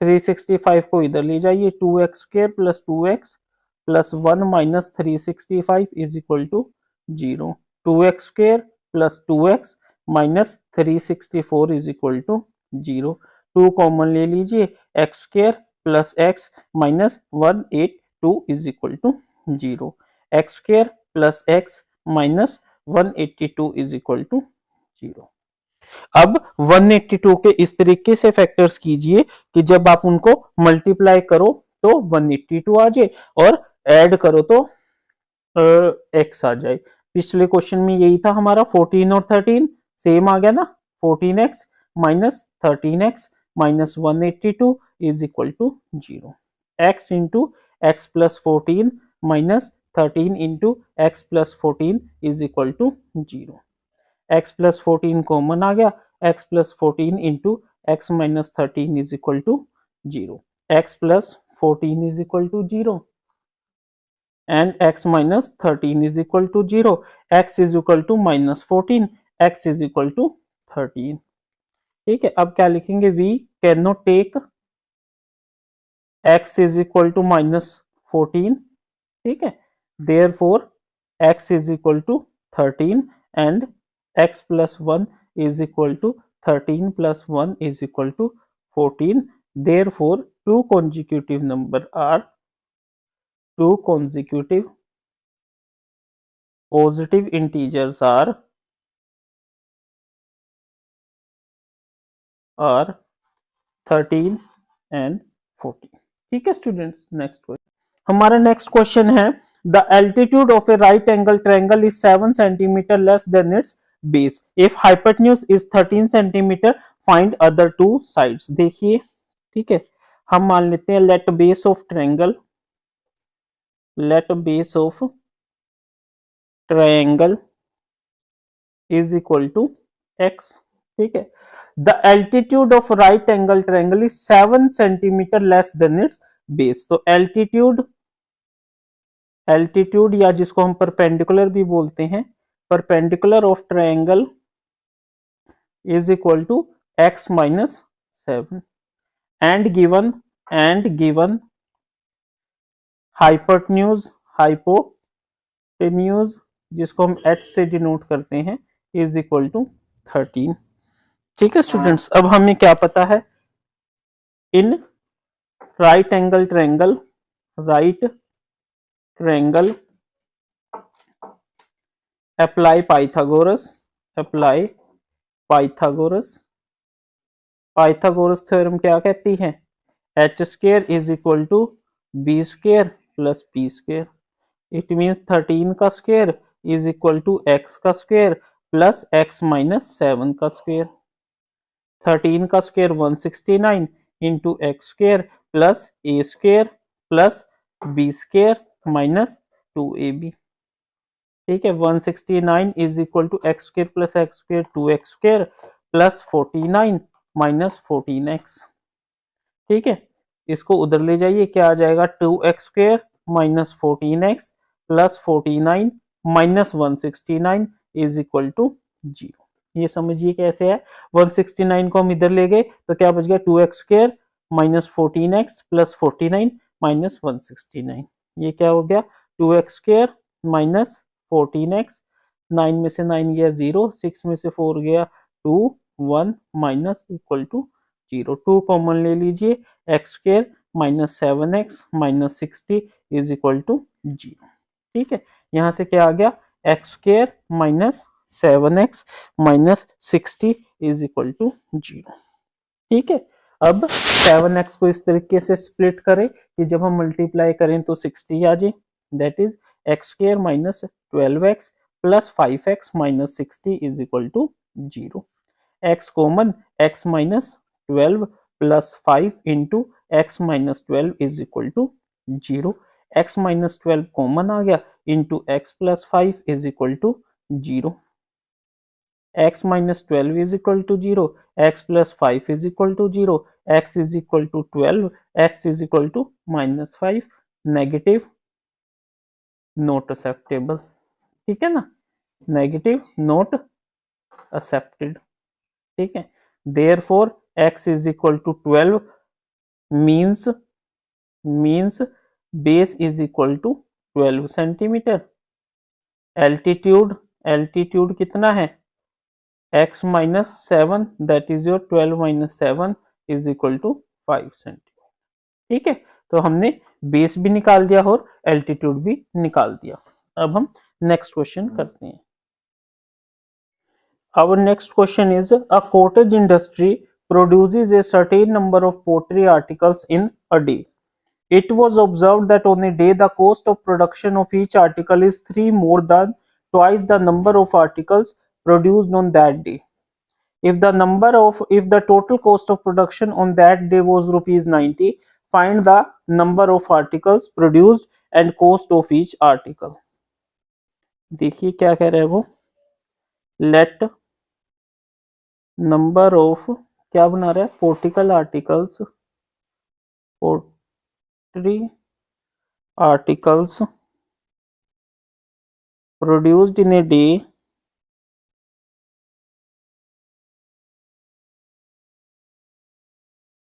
365 को इधर ले जाइए, 2x square plus 2x plus 1 minus 365 is equal to 0। 2x square plus 2x minus 364 is equal to 0। 2 common ले लीजिए, x square plus x minus 182 is equal to 0। X square plus x minus 182 is equal to 0। अब 182 के इस तरीके से factors कीजिए कि जब आप उनको मल्टीप्लाई करो तो 182 आ जाए और ऐड करो तो x आ जाए। पिछले क्वेश्चन में यही था हमारा, 14 और 13 सेम आ गया ना, 14x minus 13x minus 182 is equal to 0। x into x plus 14 minus 13 into x plus 14 is equal to 0। x plus 14 common आ गया, x plus 14 into x minus 13 is equal to 0। x plus 14 is equal to 0 and x minus 13 is equal to 0, x is equal to minus 14, x is equal to 13। ठीक है, अब क्या लिखेंगे, we cannot take x is equal to minus 14। ठीक है, therefore x is equal to 13 and x plus 1 is equal to 13 plus 1 is equal to 14। therefore two consecutive number are two consecutive positive integers are 13 and 14। ठीक है students, next question, हमारा next question है, the altitude of a right angle triangle is 7 centimeter less than its base, if hypotenuse is 13 centimeter, find other two sides. देखिए, ठीक है, हम मान लेते हैं let base of triangle, let base of triangle is equal to x। ठीक है, the altitude of right angle triangle is 7 centimeter less than its base. तो एल्टीट्यूड, एल्टीट्यूड या जिसको हम परपेंडिकुलर भी बोलते हैं, perpendicular of triangle is equal to x minus 7 and given hypotenuse, hypotenuse जिसको हम h से डिनोट करते हैं इज इक्वल टू 13। ठीक है स्टूडेंट्स, अब हमें क्या पता है, in right angle triangle, right triangle apply Pythagoras, apply Pythagoras, Pythagoras theorem क्या कहती है, h square is equal to b square plus p square. It means 13 का square is equal to x का स्क्वायर प्लस एक्स माइनस 7 का square. 13 का square 169 into x square plus a square plus b square minus 2ab। ठीक है, 169 is equal to x square plus x square 2x square plus 49 minus 14x। ठीक है, इसको उधर ले जाइए, क्या आ जाएगा, 2x square minus 14x plus 49 minus 169 is equal to 0। ये समझिए कैसे है, 169 को हम इधर ले गए तो क्या बच गया, 2x square minus 14x plus 49 minus 169। ये क्या हो गया, 2x स्क्वायर माइनस 14x, 9 में से 9 गया 0, 6 में से 4 गया 2, 1 माइनस इक्वल टू 0। 2 कॉमन ले लीजिए, x square minus 7x minus 60 is equal to 0। ठीक है, यहां से क्या आ गया, x square minus 7x minus 60 is equal to 0। ठीक है, अब 7x को इस तरीके से स्प्लिट करें कि जब हम मल्टीप्लाई करें तो 60 आ जाए, that is x square minus 12x plus 5x minus 60 is equal to 0। X common, x minus 12 plus 5 into x minus 12 is equal to 0, x minus 12 common आ गया into x plus 5 is equal to 0, x minus 12 is equal to 0, x plus 5 is equal to 0, x is equal to 12, x is equal to minus 5, negative not acceptable, ठीक है ना, negative not accepted, ठीक है। Therefore x is equal to 12 means base is equal to 12 centimetre. Altitude कितना है, x minus 7 that is your 12 minus 7 is equal to 5 centimetre, ठीक है। तो हमने बेस भी निकाल दिया और एल्टीट्यूड भी निकाल दिया। अब हम नेक्स्ट क्वेश्चन करते हैं। Our next question is, a cottage industry produces a certain number of pottery articles in a day. It was observed that on a day the cost of production of each article is 3 more than twice the number of articles produced on that day. If the total cost of production on that day was rupees 90, find the number of articles produced and cost of each article. देखिए क्या कह रहा है वो, let number of, क्या बना रहा है, पोर्टिकल articles, pottery articles produced in a day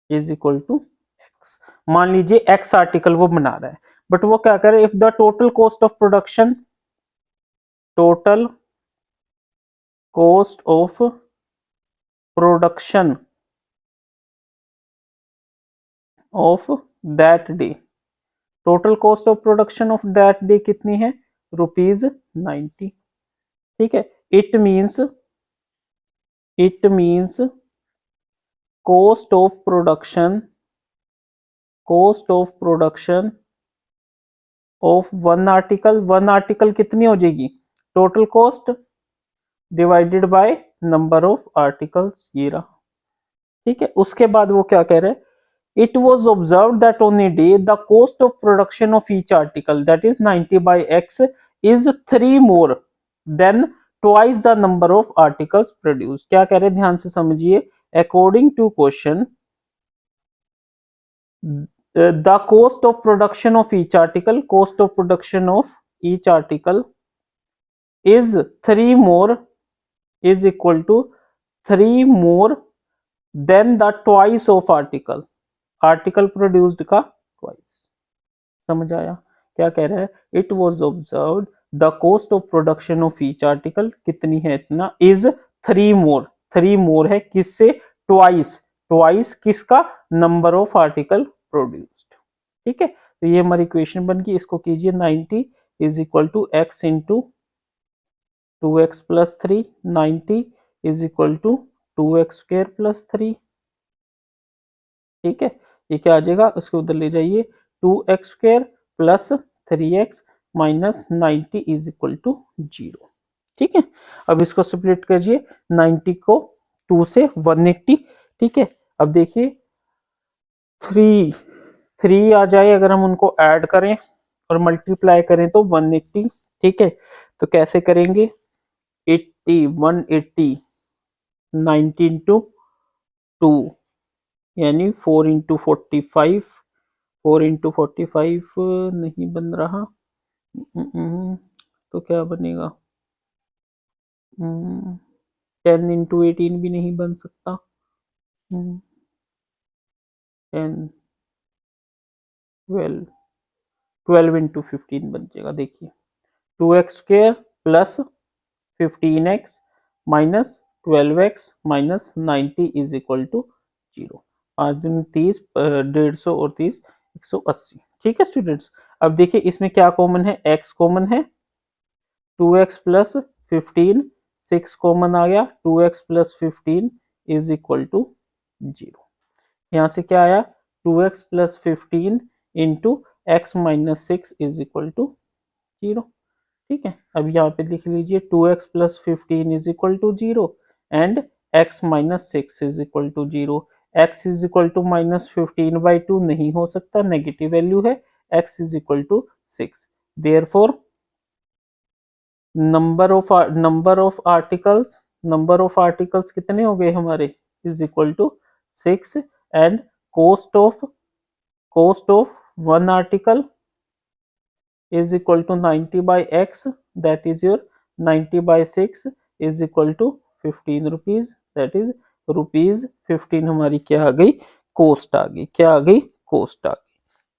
is equal to x। मान लीजिए x आर्टिकल वो बना रहा है, बट वो क्या करे, if the total cost of production, total cost of production of that day, total cost of production of that day कितनी है, रुपीज 90, ठीक है। It means cost of production of one article कितनी हो जाएगी, total cost divided by number of articles, ये रहा, ठीक है। उसके बाद वो क्या कह रहे हैं, it was observe that on a day the cost of production of each article that is 90 by x is 3 more than twice the number of articles produce. क्या कह रहे हैं, ध्यान से समझिए। According to question, the cost of production of each article is 3 more, is equal to 3 more than the twice of article produced का twice। समझ आया क्या कह रहा है, it was observed the cost of production of each article कितनी है, इतना, is 3 more है, किससे, ट्वाइस किसका, नंबर ऑफ आर्टिकल प्रोड्यूस्ड, ठीक है। तो ये हमारी इक्वेशन बन गई, इसको कीजिए 90 is equal to x into 2x plus 3, 90 is equal to 2x square plus 3, ठीक है। ये क्या आ जाएगा, उसको उधर ले जाइए, 2x square plus 3x minus 90 is equal to 0, ठीक है। अब इसको स्प्लिट कीजिए, 90 को 2 से 180, ठीक है। अब देखिए 3 आ जाए, अगर हम उनको ऐड करें और मल्टीप्लाई करें तो 180, ठीक है। तो कैसे करेंगे, 80 180 90 इंटू 2 यानी 4 इंटू 45, 4 इंटू 45 नहीं बन रहा, तो क्या बनेगा, 10 इंटू 18 भी नहीं बन सकता, 10 12 इंटू 15 बन जाएगा। देखिए 2x square plus 15x minus 12x minus 90 is equal to 0। 5 दूनी 30, 150 और 30 180, ठीक है स्टूडेंट्स। अब देखिए इसमें क्या कॉमन है, x कॉमन है, 2x प्लस 15, 6 कॉमन आ गया, 2x plus 15 is equal to 0। यहाँ से क्या आया, 2x plus 15 into x minus 6 is equal to 0, ठीक है। अब यहाँ पे लिख लीजिए 2x plus 15 is equal to 0 and x minus 6 is equal to 0। x is equal to minus 15 by 2 नहीं हो सकता, नेगेटिव वैल्यू है, x is equal to 6। Therefore number of articles कितने हो गए हमारे, is equal to 6 and cost of one article is equal to 90 by x, that is your 90 by 6 is equal to 15 rupees, that is rupees 15 हमारी क्या आ गई, cost आ गई, क्या आ गई, कॉस्ट आ गई।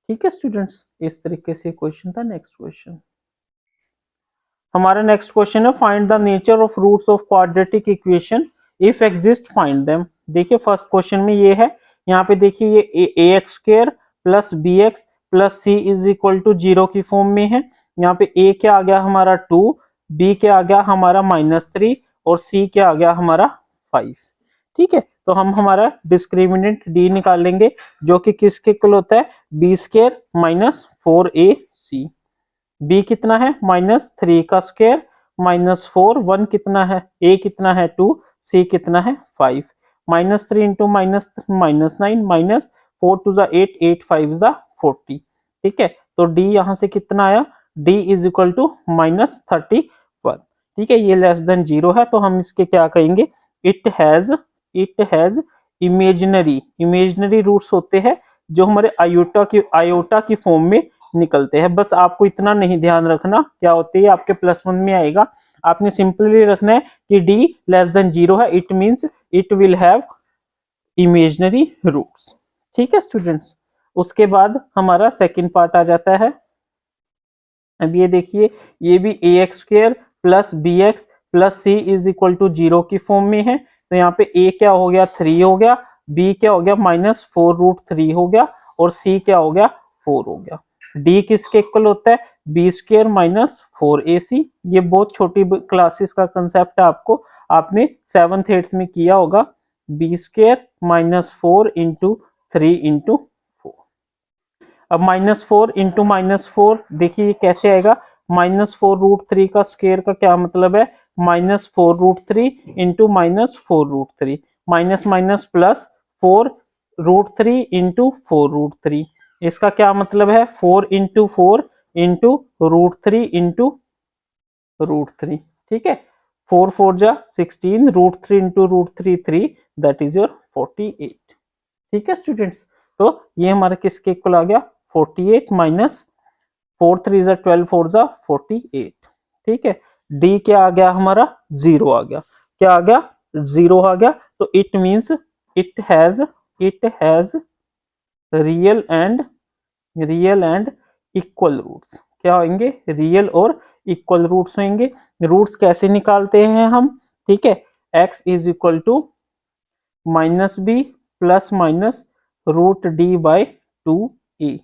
ठीक है स्टूडेंट्स, इस तरीके से क्वेश्चन था। नेक्स्ट क्वेश्चन, हमारा नेक्स्ट क्वेश्चन है find the nature of roots of quadratic equation if exist find them. देखिए फर्स्ट क्वेश्चन में ये है, यहाँ पे देखिए ये a x square plus b x plus c is equal to 0 की फॉर्म में है। यहाँ पे ए क्या आ गया हमारा 2, बी क्या आ गया हमारा -3 और सी क्या आ गया हमारा 5। ठीक है, तो हम हमारा डिस्क्रिमिनेंट डी निकालेंगे जो कि किसके इक्वल होता है, B square minus 4ac। B कितना है -3 का स्क्वायर -4, 1 कितना है, ए कितना है 2, सी कितना है 5, -3 इंटू -9 -4 टू ज़ा 8, 8 5 ज़ा 40। ठीक है, तो डी यहाँ से कितना आया, डी इज इक्वल टू -31। ठीक है, ये लेस देन 0 है, तो हम इसके क्या कहेंगे, इट हैज इमेजिनरी रूट्स होते हैं जो हमारे आयोटा की फॉर्म में निकलते हैं। बस आपको इतना नहीं ध्यान रखना, क्या होती है आपके +1 में आएगा, आपने सिंपली रखना है कि d लेस देन 0 है, it means it will have imaginary roots. ठीक है स्टूडेंट्स, उसके बाद हमारा सेकंड पार्ट आ जाता है। अब ये देखिए, ये भी ax² plus bx plus c is equal to 0 की फॉर्म में है, तो यहाँ पे a क्या हो गया 3 हो गया, b क्या हो गया -4√3 हो गया और c क्या हो गया 4 हो गया। d किसके इक्वल होता है, b² माइनस 4ac। ये बहुत छोटी क्लासेस का कंसेप्ट है, आपने 7th 8th में किया होगा। b² minus 4 into 3 into 4। अब -4 इंटू -4 देखिए ये कैसे आएगा, -4√3 का स्क्वायर का क्या मतलब है, -4√3 into -4√3, minus minus plus 4√3 into 4√3। इसका क्या मतलब है, 4 इंटू 4 इंटू √3 इंटू √3। ठीक है, 4 4 जा 16, √3 इंटू √3 3, दैट इज योर 48। ठीक है स्टूडेंट्स, तो ये हमारा किसके इक्वल आ गया, 48 माइनस 4 3 जा 12 4 जा 48। ठीक है, डी क्या आ गया हमारा 0 आ गया, क्या आ गया 0 आ गया, तो it means it has real and equal roots. क्या होंगे, रियल और इक्वल रूट्स होंगे। रूट्स कैसे निकालते हैं हम, ठीक है, x is equal to -b plus minus √d/2a।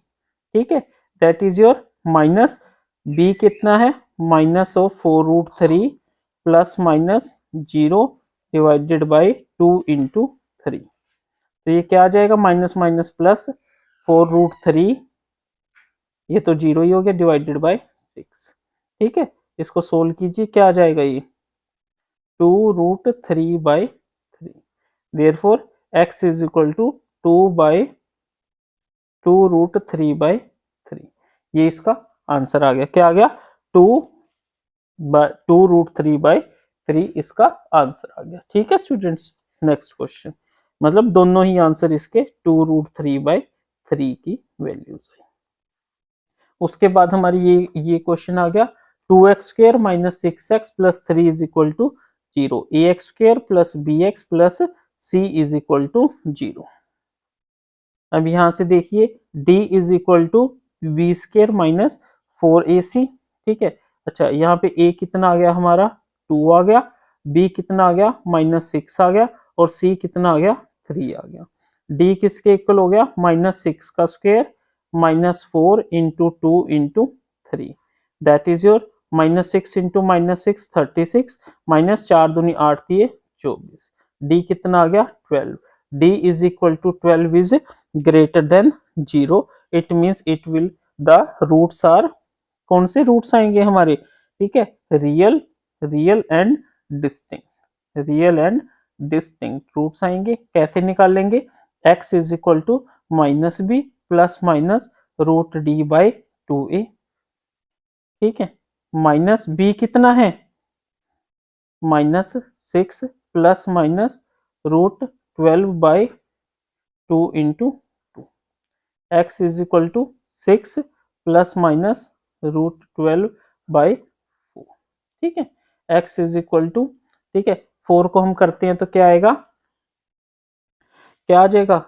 ठीक है, that is your minus b कितना है -4√3 plus minus 0 divided by 2 into 3। तो ये क्या आ जाएगा, माइनस माइनस प्लस 4√3, ये तो 0 ही हो गया, डिवाइडेड बाय 6। ठीक है, इसको सोल्व कीजिए, क्या आ जाएगा ये 2√3/3। Therefore x is equal to 2/2√3/3। ये इसका आंसर आ गया, क्या आ गया 2√3/3 इसका आंसर आ गया। ठीक है स्टूडेंट्स, नेक्स्ट क्वेश्चन, मतलब दोनों ही आंसर इसके 2√3/3 की वैल्यूज है। उसके बाद हमारी ये क्वेश्चन आ गया, 2x² minus 6x plus 3 is equal to 0, ax² plus bx plus c is equal to 0। अब यहां से देखिए d is equal to b² minus 4ac। ठीक है, अच्छा यहाँ पे a कितना आ गया हमारा 2 आ गया, b कितना आ गया -6 आ गया और c कितना आ गया 3 आ गया। d किसके इक्वल हो गया, -6 का square -4 into 2 into 3, that is your -6 into -6 36, -4 दूनी 8 दिए 24। d कितना आ गया 12, d is equal to 12 is greater than 0, it means it will the roots are, कौन से रूट्स आएंगे हमारे, ठीक है, रियल एंड डिस्टिंक्ट रूट्स आएंगे। कैसे निकालेंगे, x is equal to -b plus minus root d by 2a, ठीक है, माइनस b कितना है -6 plus minus root 12 by 2 into 2, x is equal to 6 plus minus root 12 by 4, ठीक है, एक्स इज इक्वल टू, ठीक है, 4 को हम करते हैं तो क्या आएगा, क्या आ जाएगा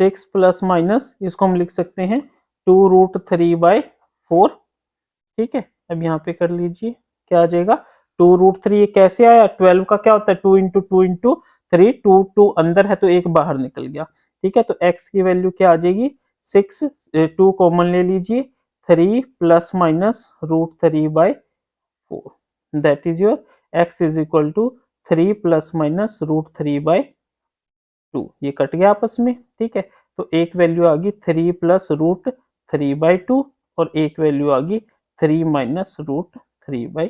6 प्लस माइनस, इसको हम लिख सकते हैं 2√3/4, ठीक है, अब यहाँ पे कर लीजिए क्या आ जाएगा 2√3, ये कैसे आया, 12 का क्या होता है 2 इंटू 2 इंटू 3, 2 अंदर है तो एक बाहर निकल गया, ठीक है, तो x की वैल्यू क्या आ जाएगी 6, 2 कॉमन ले लीजिए, 3 plus minus √3/4, that is your x is equal to 3 plus minus √3/2, ये कट गया आपस में, ठीक है, तो एक वैल्यू आ गई 3 प्लस √3/2 और एक वैल्यू आ गई 3 माइनस √3/2,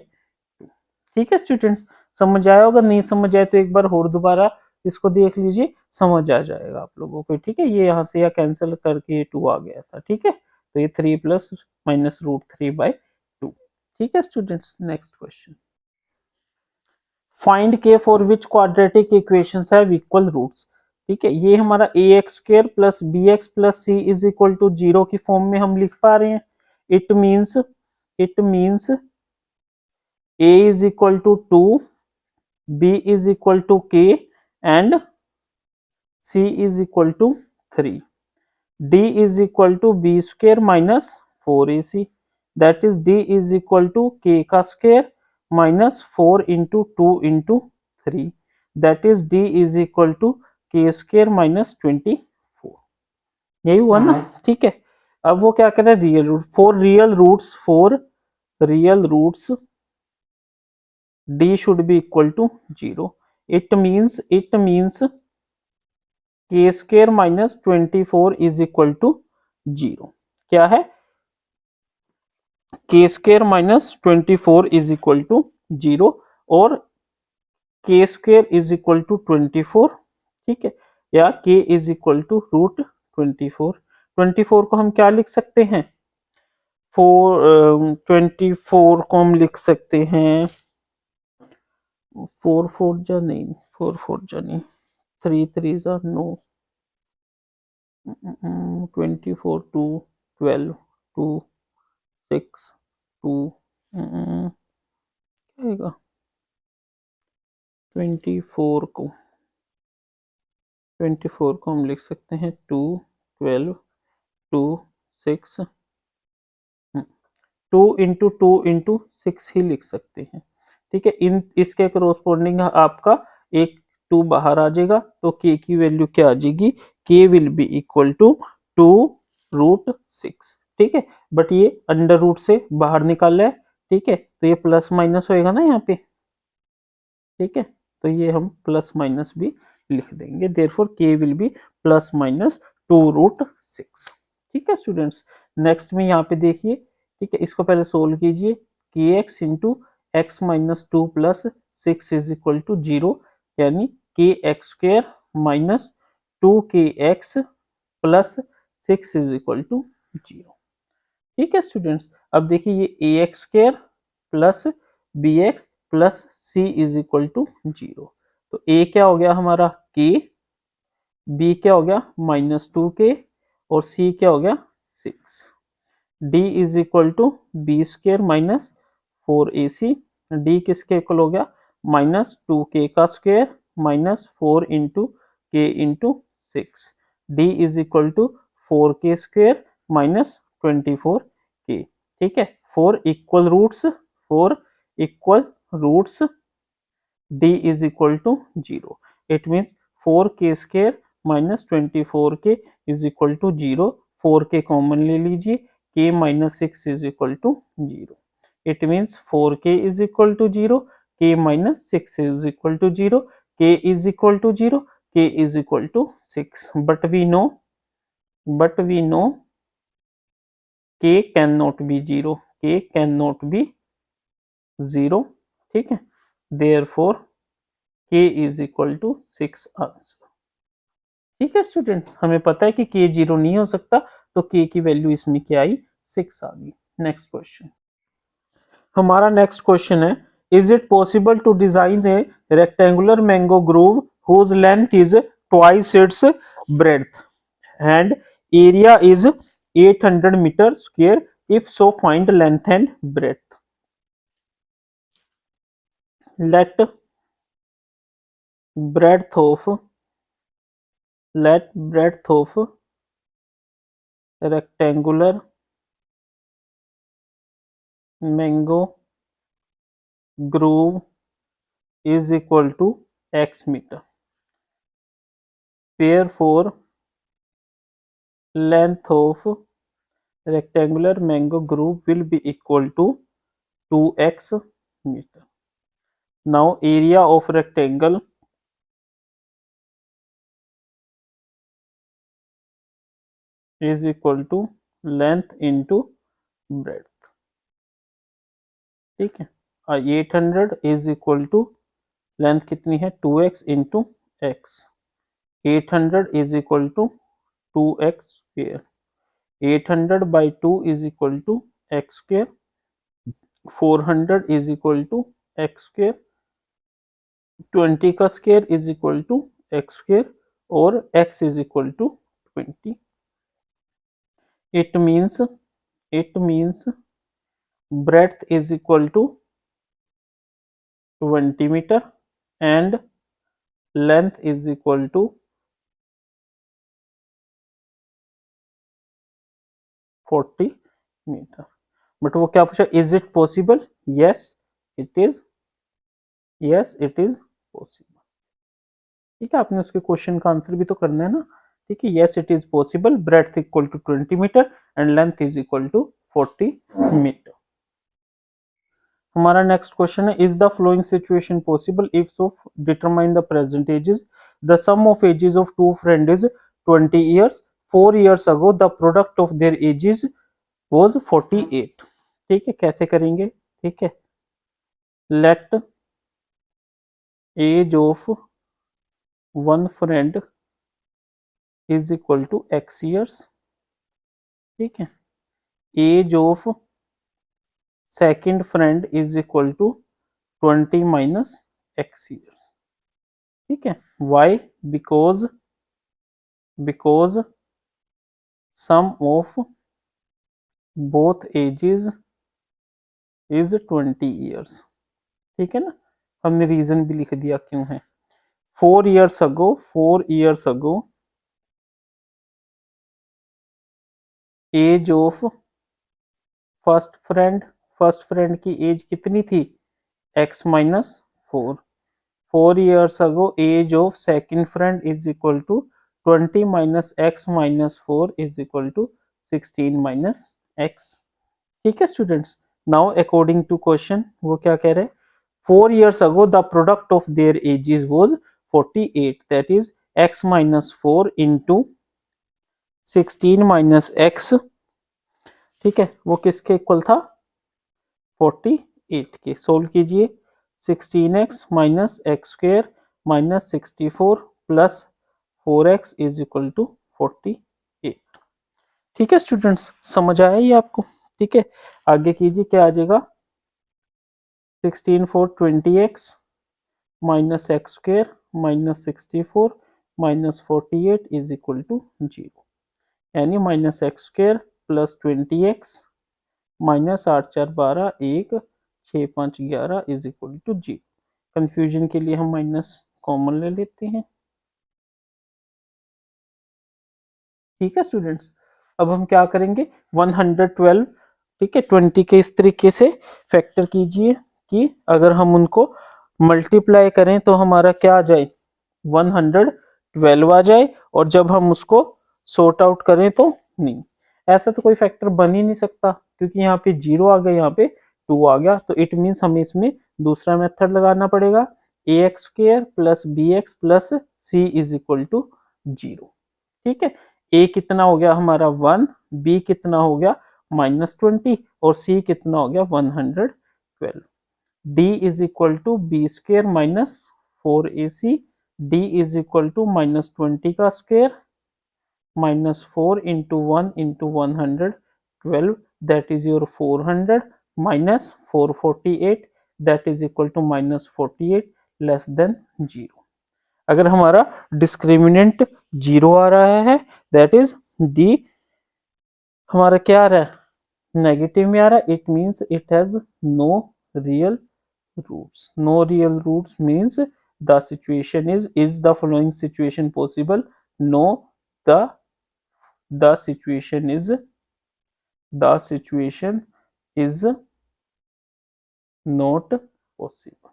ठीक है स्टूडेंट्स, समझ आया होगा, नहीं समझ आए तो एक बार और दोबारा इसको देख लीजिए, समझ आ जाएगा आप लोगों को, ठीक है, ये यहाँ से या कैंसिल करके 2 आ गया था, ठीक है, तो ये 3 प्लस माइनस √3/2, ठीक है स्टूडेंट्स, नेक्स्ट क्वेश्चन, फाइंड के for which quadratic equations have equal roots, ठीक है, ये हमारा ax² plus bx plus c is equal to 0 की फॉर्म में हम लिख पा रहे हैं, it means a is equal to 2, b is equal to k and c is equal to 3, d is equal to b² minus 4ac, that is d is equal to k का square minus 4 into 2 into 3, that is d is equal to k² minus 24, यही हुआ ना, ठीक है, अब वो क्या कर रहा है real root, for real roots d should be equal to 0, it means k² minus 24 is equal to 0, क्या है k² minus 24 is equal to 0 और k² इज इक्वल टू 24, ठीक है, या k इज इक्वल टू √24 को हम क्या लिख सकते हैं 24 को हम लिख सकते हैं 4 जा नहीं 3 3 जा नो 24 2 12 2 6 2 क्या आएगा 24 को हम लिख सकते हैं 2 12 2 6 2 इंटू 2 इंटू 6 ही लिख सकते हैं, ठीक है, इन इसके करोस्पोंडिंग आपका एक 2 बाहर आ जाएगा, तो k की वैल्यू क्या आ जाएगी, k will be equal to 2√6, ठीक है, बट ये अंडर रूट से बाहर निकाल है, ठीक है, तो ये प्लस माइनस होएगा ना यहाँ पे, ठीक है, तो ये हम प्लस माइनस भी लिख देंगे, therefore k will B plus minus 2√6, ठीक है स्टूडेंट्स, नेक्स्ट में यहाँ पे देखिए, ठीक है, इसको पहले सोल्व कीजिए, kx into x minus 2 plus 6 is equal to 0, यानी kx² minus 2kx plus 6 is equal to 0, ठीक है स्टूडेंट्स, अब देखिए ये ax² plus bx plus c is equal to 0, तो a क्या हो गया हमारा k, b क्या हो गया -2k और c क्या हो गया 6, d is equal to b² minus 4ac, d किसके इक्वल हो गया -2k का square minus 4 into k into 6, d is equal to 4k² minus 24k, ठीक है, 4 equal roots d is equal to 0, it means 4k² minus 24k is equal to 0, 4k common ले लीजिए, k minus 6 is equal to 0, it means 4k is equal to 0, k minus 6 is equal to 0, k is equal to 0, k is equal to 6, but we know k cannot be 0, k cannot be 0, ठीक है, therefore k is equal to 6 answer, ठीक है students, हमें पता है कि k 0 नहीं हो सकता, तो k की वैल्यू इसमें क्या आई, 6 आ गई। नेक्स्ट क्वेश्चन, हमारा नेक्स्ट क्वेश्चन है, is it possible to design a rectangular mango grove whose length is twice its breadth and area is 800 metre square, if so find length and breadth. let breadth of rectangular mango groove is equal to x meter, therefore length of rectangular mango groove will be equal to 2x meter. Now area of rectangle is equal to length into breadth, ठीक है। 800 is equal to length कितनी है 2x into x, 800 is equal to 2x square, 800 by 2 is equal to x square, 400 is equal to x square, 20 का square is equal to x square और x is equal to 20। It means breadth is equal to 20 meter and length is equal to 40 meter। But वो क्या पूछा, is it possible, yes it is possible, ठीक है। आपने उसके question का answer भी तो करना है ना, ठीक है। Yes it is possible, breadth equal to 20 metre and length is equal to 40 metre. हमारा नेक्स्ट क्वेश्चन है, is the flowing situation possible, if so determine the present ages, the sum of ages of two friend is 20 years, 4 years ago the product of their ages was 48, ठीक है। कैसे करेंगे, ठीक है। Let age of one friend is equal to x years, ठीक है। Age of second friend is equal to 20 minus x years, ठीक है। Why, because sum of both ages is 20 years, ठीक है ना। हमने रीजन भी लिख दिया क्यों है। 4 years ago age of first friend की एज कितनी थी, x minus 4। 4 years ago age of second friend is equal to 20 minus x minus 4 is equal to 16 minus x, ठीक है students. Now according to question वो क्या कह रहे हैं, 4 years ago the product of their ages was 48, that is x minus 4 into 16 minus x, ठीक है। वो किसके इक्वल था, 48 के। सोल्व कीजिए, 16x minus x square minus 64 plus 4x is equal to 48, ठीक है स्टूडेंट्स। समझ आया ये आपको, ठीक है। आगे कीजिए, क्या आ जाएगा, 16 4 20x minus x square minus 64 minus 48 is equal to 0, यानी minus x square plus 20x minus 8 4 12 1 6 5 11 is equal to 0। Confusion के लिए हम माइनस कॉमन ले लेते हैं, ठीक है स्टूडेंट्स। अब हम क्या करेंगे, 112, ठीक है, 20 के इस तरीके से फैक्टर कीजिए कि अगर हम उनको मल्टीप्लाई करें तो हमारा क्या आ जाए, 112 आ जाए, और जब हम उसको सॉर्ट आउट करें तो नहीं, ऐसा तो कोई फैक्टर बन ही नहीं सकता, क्योंकि यहाँ पे 0 आ गया, यहाँ पे 2 आ गया, तो इट मीन्स हमें इसमें दूसरा मेथड लगाना पड़ेगा, ax square plus bx plus c is equal to 0, ठीक है। a कितना हो गया हमारा 1, b कितना हो गया -20 और c कितना हो गया 112। d is equal to b square minus 4ac, d is equal to -20 का square minus 4 into 1 into 100 12, that is your 400 minus 448, that is equal to minus 48 less than 0। अगर हमारा डिस्क्रिमिनेंट 0 आ रहा है दैट इज दी हमारा क्या आ रहा है negative में आ रहा है, it means it has no real roots. No real roots means the situation is the following situation possible? No, the situation is not possible।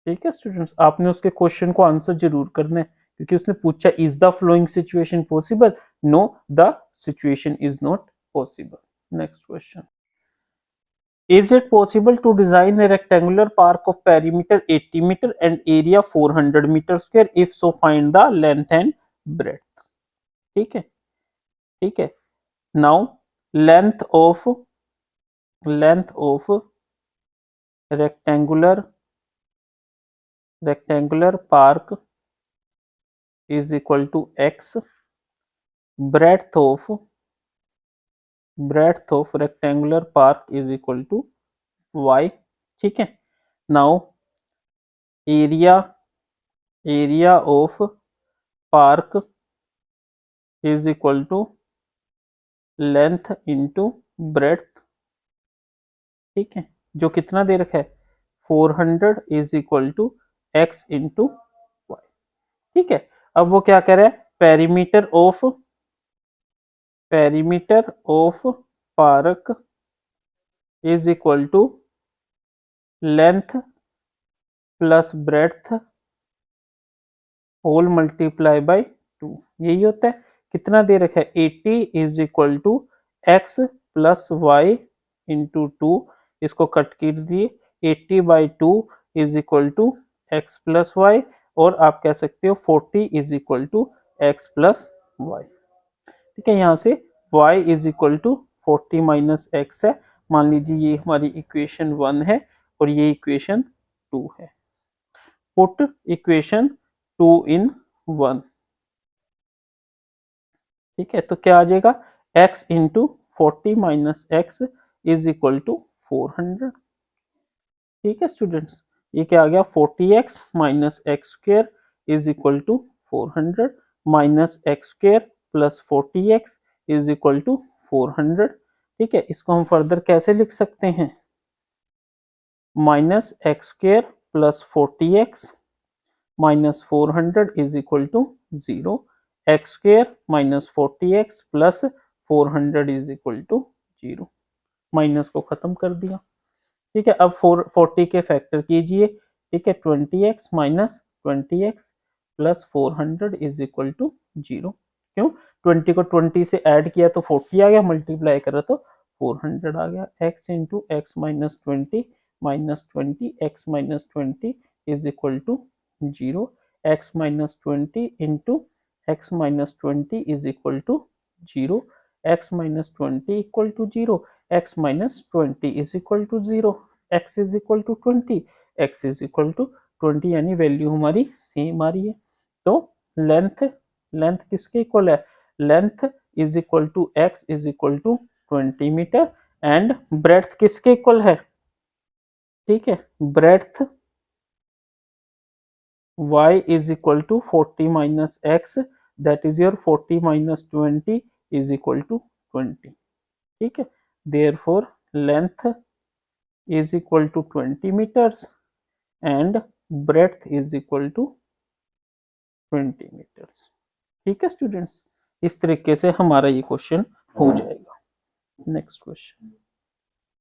ठीक है स्टूडेंट्स, आपने उसके क्वेश्चन को आंसर जरूर करना है क्योंकि उसने पूछा is the flowing situation possible? No, the situation is not possible. Next question, is it possible to design a rectangular park of perimeter 80 meter and area 400 meter square? If so, find the length and breadth। ठीक है, ठीक है। Now length of rectangular park is equal to x, breadth of rectangular park is equal to y। ठीक है। Now area of park is equal to length into breadth। ठीक है, जो कितना दे रखा है 400 is equal to x into y. ठीक है, अब वो क्या कह रहा है perimeter of park is equal to length plus breadth whole multiply by 2। यही होता है। कितना दे रखा है 80 is equal to x plus y into 2। इसको कट कर दिए 80 by 2 is equal to x plus y, और आप कह सकते हो 40 is equal to x plus y. ठीक है, यहाँ से y is equal to 40 minus x है। मान लीजिए ये हमारी इक्वेशन 1 है और ये इक्वेशन 2 है। Put equation 2 in 1। ठीक है, तो क्या आ जाएगा x into 40 minus x is equal to 400। ठीक है स्टूडेंट्स, ये क्या आ गया 40x minus x square is equal to 400 minus x square plus 40x is equal to 400। ठीक है, इसको हम फर्दर कैसे लिख सकते हैं minus x square plus 40x minus 400 is equal to 0। X square minus 40x plus 400 is equal to 0। Minus को खत्म कर दिया। ठीक है, अब 40 के फैक्टर कीजिए। ठीक है, 20x minus 20x plus 400 is equal to 0। क्यों 20 को 20 से ऐड किया तो 40 आ गया, मल्टीप्लाई करा तो 400 आ गया। x into x minus 20 minus 20 x minus 20 is equal to 0। X minus 20 into x minus 20 is equal to 0। X minus 20 equal to 0, x minus 20 is equal to 0, x is equal to 20, x is equal to 20, यानी value हमारी same आ रही है। तो length किसके equal है? Length is equal to x is equal to 20 metre and breadth किसके equal है? ठीक है, breadth y is equal to 40 minus x, that is your 40 minus 20 is equal to 20। ठीक है, therefore length is equal to 20 meters and breadth is equal to 20 meters। ठीक है students, इस तरीके से हमारा ये क्वेश्चन हो जाएगा। Next question,